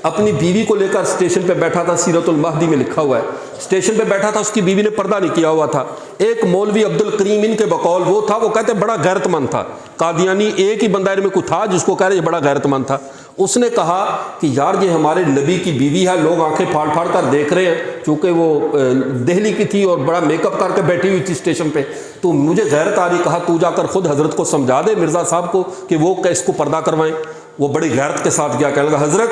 अपनी बीवी को लेकर स्टेशन पे बैठा था, सीरतुल महदी में लिखा हुआ है, स्टेशन पे बैठा था, उसकी बीवी ने पर्दा नहीं किया हुआ था। एक मौलवी अब्दुल करीम इनके बकौल वो था, वो कहते बड़ा गैरतमंद था। कादियानी एक ही बंदा इनमें कोई था जिसको कह रहे बड़ा गैरतमंद था। उसने कहा कि यार ये हमारे नबी की बीवी है, लोग आंखें फाड़ फाड़ कर देख रहे हैं, चूँकि वो दिल्ली की थी और बड़ा मेकअप करके बैठी हुई थी स्टेशन पे, तो मुझे गैरत आ रही। कहा तू जाकर खुद हजरत को समझा दे, मिर्ज़ा साहब को, कि वो इसको पर्दा करवाएं। वो बड़ी गैरत के साथ गया, कहने लगा हजरत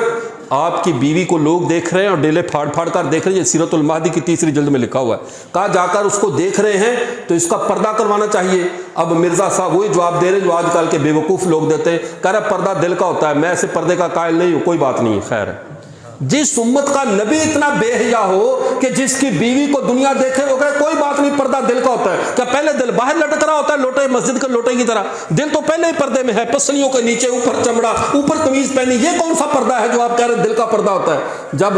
आपकी बीवी को लोग देख रहे हैं और डेले फाड़ फाड़ कर देख रहे हैं, ये सीरतुल महदी की 3री जिल्द में लिखा हुआ है। कहा जाकर उसको देख रहे हैं तो इसका पर्दा करवाना चाहिए। अब मिर्ज़ा साहब वही जवाब दे रहे जो आजकल के बेवकूफ़ लोग देते हैं, कह रहा पर्दा दिल का होता है, मैं ऐसे पर्दे का कायल नहीं हूँ, कोई बात नहीं है। खैर है, जिस उम्मत का नबी इतना बेहया हो कि जिसकी बीवी को दुनिया देखे वो कहे कोई बात नहीं, पर्दा दिल का होता है। क्या पहले दिल बाहर लटक रहा होता है लोटे, मस्जिद के लोटे की तरह? दिल तो पहले ही पर्दे में है, पसलियों के नीचे, ऊपर चमड़ा, ऊपर कमीज पहनी। ये कौन सा पर्दा है जो आप कह रहे हैं दिल का पर्दा होता है? जब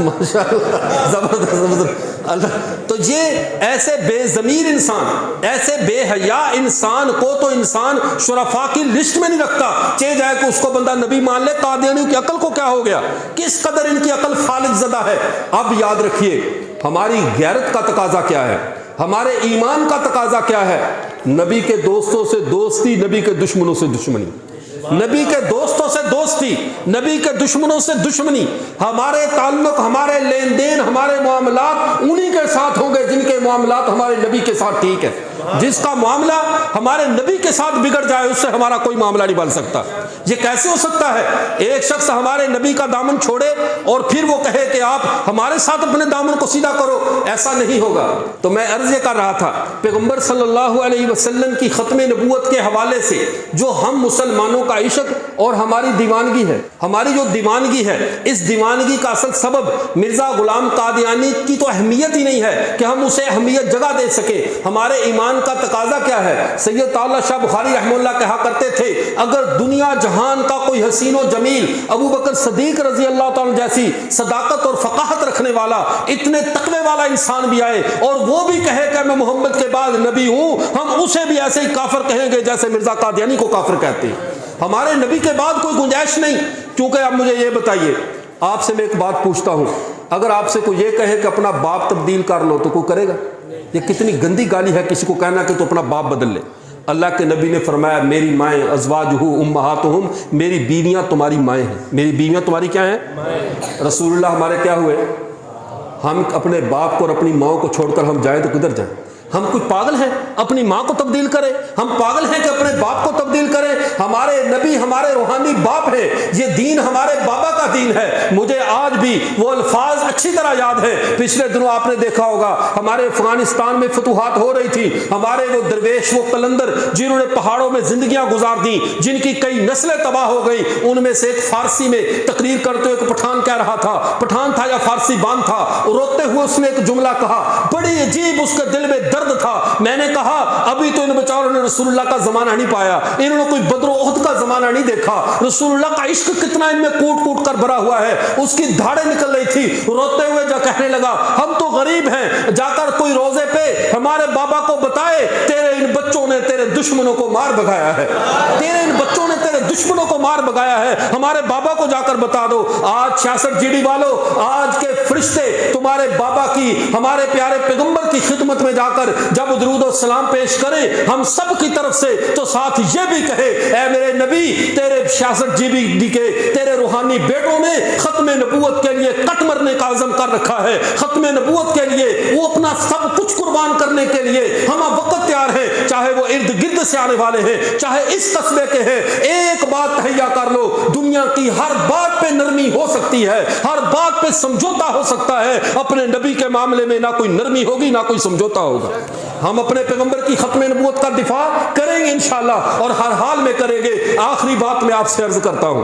माशाअल्लाह, जबरदस्त अल्लाह। तो ये ऐसे बेज़मीर इंसान, ऐसे बेहया इंसान को तो इंसान शुरफा की लिस्ट में नहीं रखता, चे जाए कि उसको बंदा नबी मान ले। कादियानी की अकल को क्या हो गया, किस कदर इनकी अकल फालिज ज़दा है। अब याद रखिए हमारी गैरत का तकाजा क्या है, हमारे ईमान का तकाजा क्या है। नबी के दोस्तों से दोस्ती, नबी के दुश्मनों से दुश्मनी। नबी के दोस्तों से दोस्ती, नबी के दुश्मनों से दुश्मनी। हमारे ताल्लुक, हमारे लेन देन, हमारे मामलात उन्हीं के साथ होंगे जिनके मामलात हमारे नबी के साथ ठीक है। जिसका मामला हमारे नबी के साथ बिगड़ जाए उससे हमारा कोई मामला नहीं बन सकता। ये कैसे हो सकता है? एक शख्स हमारे नबी का दामन छोड़े और फिर वो कहे कि आप हमारे साथ अपने दामन को सीधा करो, ऐसा नहीं होगा। तो मैं अर्ज़ कर रहा था, पैगंबर सल्लल्लाहु अलैहि वसल्लम की खत्म नबूवत के हवाले से जो हम मुसलमानों का इश्क और हमारी दीवानगी है, हमारी जो दीवानगी है, इस दीवानगी का असल सबब मिर्ज़ा गुलाम कादियानी की तो अहमियत ही नहीं है कि हम उसे अहमियत जगह दे सके। हमारे ईमान का तकाजा क्या है? सैयद ताला शाह बुखारी रहमतुल्लाह कहा करते थे अगर दुनिया जहान का कोई हसीन और जमील अबू बकर सदीक रजी अल्लाह ताला जैसी सदाकत और फकाहत रखने वाला, इतने तकवे वाला इंसान भी आए और वो भी कहे कि मैं मोहम्मद के बाद नबी हूं, हम उसे भी ऐसे ही काफिर कहेंगे जैसे मिर्जा कादियानी को काफिर कहते हैं। हमारे नबी के बाद कोई गुंजाइश नहीं। क्योंकि आप मुझे ये बताइए, आपसे मैं एक बात पूछता हूं, अगर आपसे कोई ये कहे कि अपना बाप तब्दील कर लो तो कोई करेगा? ये कितनी गंदी गाली है किसी को कहना कि तो अपना बाप बदल ले। अल्लाह के नबी ने फरमाया, मेरी माएँ अज़वाजुहु उम्महातुहुम, मेरी बीवियाँ तुम्हारी माएँ हैं। मेरी बीवियाँ तुम्हारी क्या हैं? रसूलुल्लाह हमारे क्या हुए? हम अपने बाप को और अपनी माँ को छोड़कर हम जाएं तो किधर जाएं? हम कुछ पागल हैं अपनी माँ को तब्दील करें? हम पागल हैं कि अपने बाप को तब्दील करें? हमारे नबी हमारे रूहानी बाप है, ये दीन हमारे बाबा का दीन है। मुझे आज भी वो अल्फाज अच्छी तरह याद है। पिछले दिनों आपने देखा होगा हमारे अफगानिस्तान में फतूहात हो रही थी, हमारे वो दरवेश वो कलंदर जिन्होंने पहाड़ों में जिंदगियां गुजार दी, जिनकी कई नस्लें तबाह हो गई, उनमें से एक फारसी में तकरीर करते हुए एक पठान कह रहा था, पठान था या फारसी बांध था, रोते हुए उसने एक जुमला कहा, बड़ी अजीब उसके दिल में दर्द था। मैंने कहा अभी तो इन बेचारों ने रसूलुल्लाह का जमाना नहीं पाया, इन्होंने कोई बदर ओहद का जमाना नहीं देखा। रसूलुल्लाह का इश्क कितना इनमें कूट कूट कर भरा हुआ है। उसकी धाड़ें निकल रही थी, रोते हुए जा कहने लगा, हम तो गरीब हैं, जाकर कोई रोजे पे हमारे बाबा को बताए तेरे इन बच्चों ने तेरे दुश्मनों को मार भगाया है, तेरे इन बच्चों ने तेरे दुश्मनों को मार भगाया है, हमारे बाबा को जाकर बता दो। आज 66 जीडी वालों, आज के फरिश्ते तुम्हारे बाबा की, हमारे प्यारे पैगंबर की खिदमत में जाकर जब दुरूद और सलाम पेश करें हम सब की तरफ से, तो साथ ये भी कहे, ऐ मेरे नबी, तेरे 66 जीबी के तेरे रूहानी बेटों ने खत्मे नबूवत के लिए कट मरने का अज़म कर रखा है। खत्मे नबूवत के लिए वो अपना सब कुछ कुर्बान करने के लिए हम वक्त तैयार हैं, चाहे वो इर्द गिर्द से आने वाले हैं, चाहे इस कस्बे के हैं। एक बात तहैया कर लो, दुनिया की हर बात पे नरमी हो सकती है, हर बात पे समझौता हो सकता है, अपने नबी के मामले में ना कोई नरमी होगी ना कोई समझौता होगा। हम अपने पैगंबर की खत्म नबूवत का दिफा करेंगे इंशाअल्लाह, और हर हाल में करेंगे। आखिरी बात मैं आपसे अर्ज करता हूं,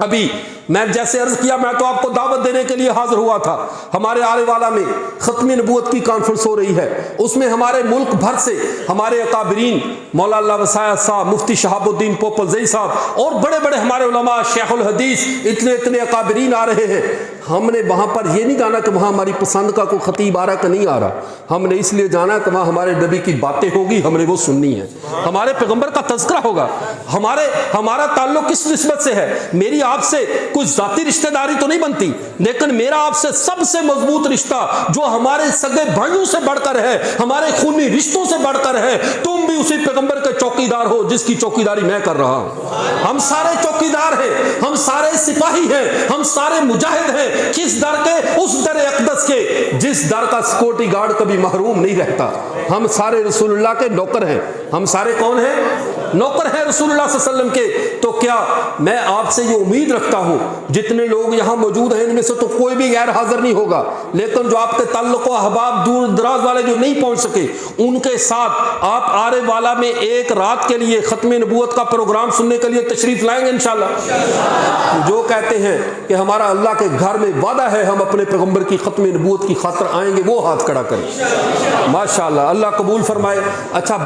अभी मैं जैसे अर्ज किया, मैं तो आपको दावत देने के लिए हाजिर हुआ था। हमारे आले वाला में खत्म नबूवत की कॉन्फ्रेंस हो रही है, उसमें हमारे मुल्क भर से हमारे अकाबरीन मौला अल्लाह वसाया साहब, मुफ्ती शहाबुद्दीन पोपलजई साहब और बड़े बड़े हमारे उलमा, शेखुल हदीस, इतने इतने अकाबरीन आ रहे हैं। हमने वहाँ पर ये नहीं जाना कि वहाँ हमारी पसंद का कोई खतीब आ रहा कि नहीं आ रहा, हमने इसलिए जाना कि वहाँ हमारे नबी की बातें होगी, हमने वो सुननी है, हमारे पैगंबर का तज़किरा होगा। हमारा ताल्लुक किस निस्बत से है? मेरी आपसे कुछ जाती रिश्तेदारी तो नहीं बनती, लेकिन मेरा आपसे सबसे मजबूत रिश्ता जो हमारे सगे भाइयों से बढ़कर है, हमारे खूनी रिश्तों से बढ़कर है। तुम भी उसी पैगंबर के चौकीदार हो जिसकी चौकीदारी मैं कर रहा हूं। हम सारे चौकीदार हैं, हम सारे सिपाही हैं, हम सारे मुजाहिद हैं। किस दर के? उस दर अक़दस के जिस दर का सिक्योरिटी गार्ड कभी महरूम नहीं रहता। हम सारे रसूलुल्लाह के नौकर हैं। हम सारे कौन हैं? नौकर हैं रसूलुल्लाह सल्लल्लाहु अलैहि वसल्लम के। तो क्या मैं आपसे ये उम्मीद रखता हूं, जितने लोग यहां मौजूद हैं इनमें से तो कोई भी गैर हाजिर नहीं होगा, लेकिन जो आपके ताल्लुक अहबाब दूर दराज वाले जो नहीं पहुंच सके, उनके साथ आप आरे वाला में एक रात के लिए खत्म नबूवत का प्रोग्राम सुनने के लिए तशरीफ लाएंगे इंशाअल्लाह। जो कहते हैं कि हमारा अल्लाह के घर में वादा है हम अपने पैगंबर की खत्म नबूवत की खातिर आएंगे, वो हाथ खड़ा करें। माशाअल्लाह, अल्लाह कबूल फरमाए। अच्छा।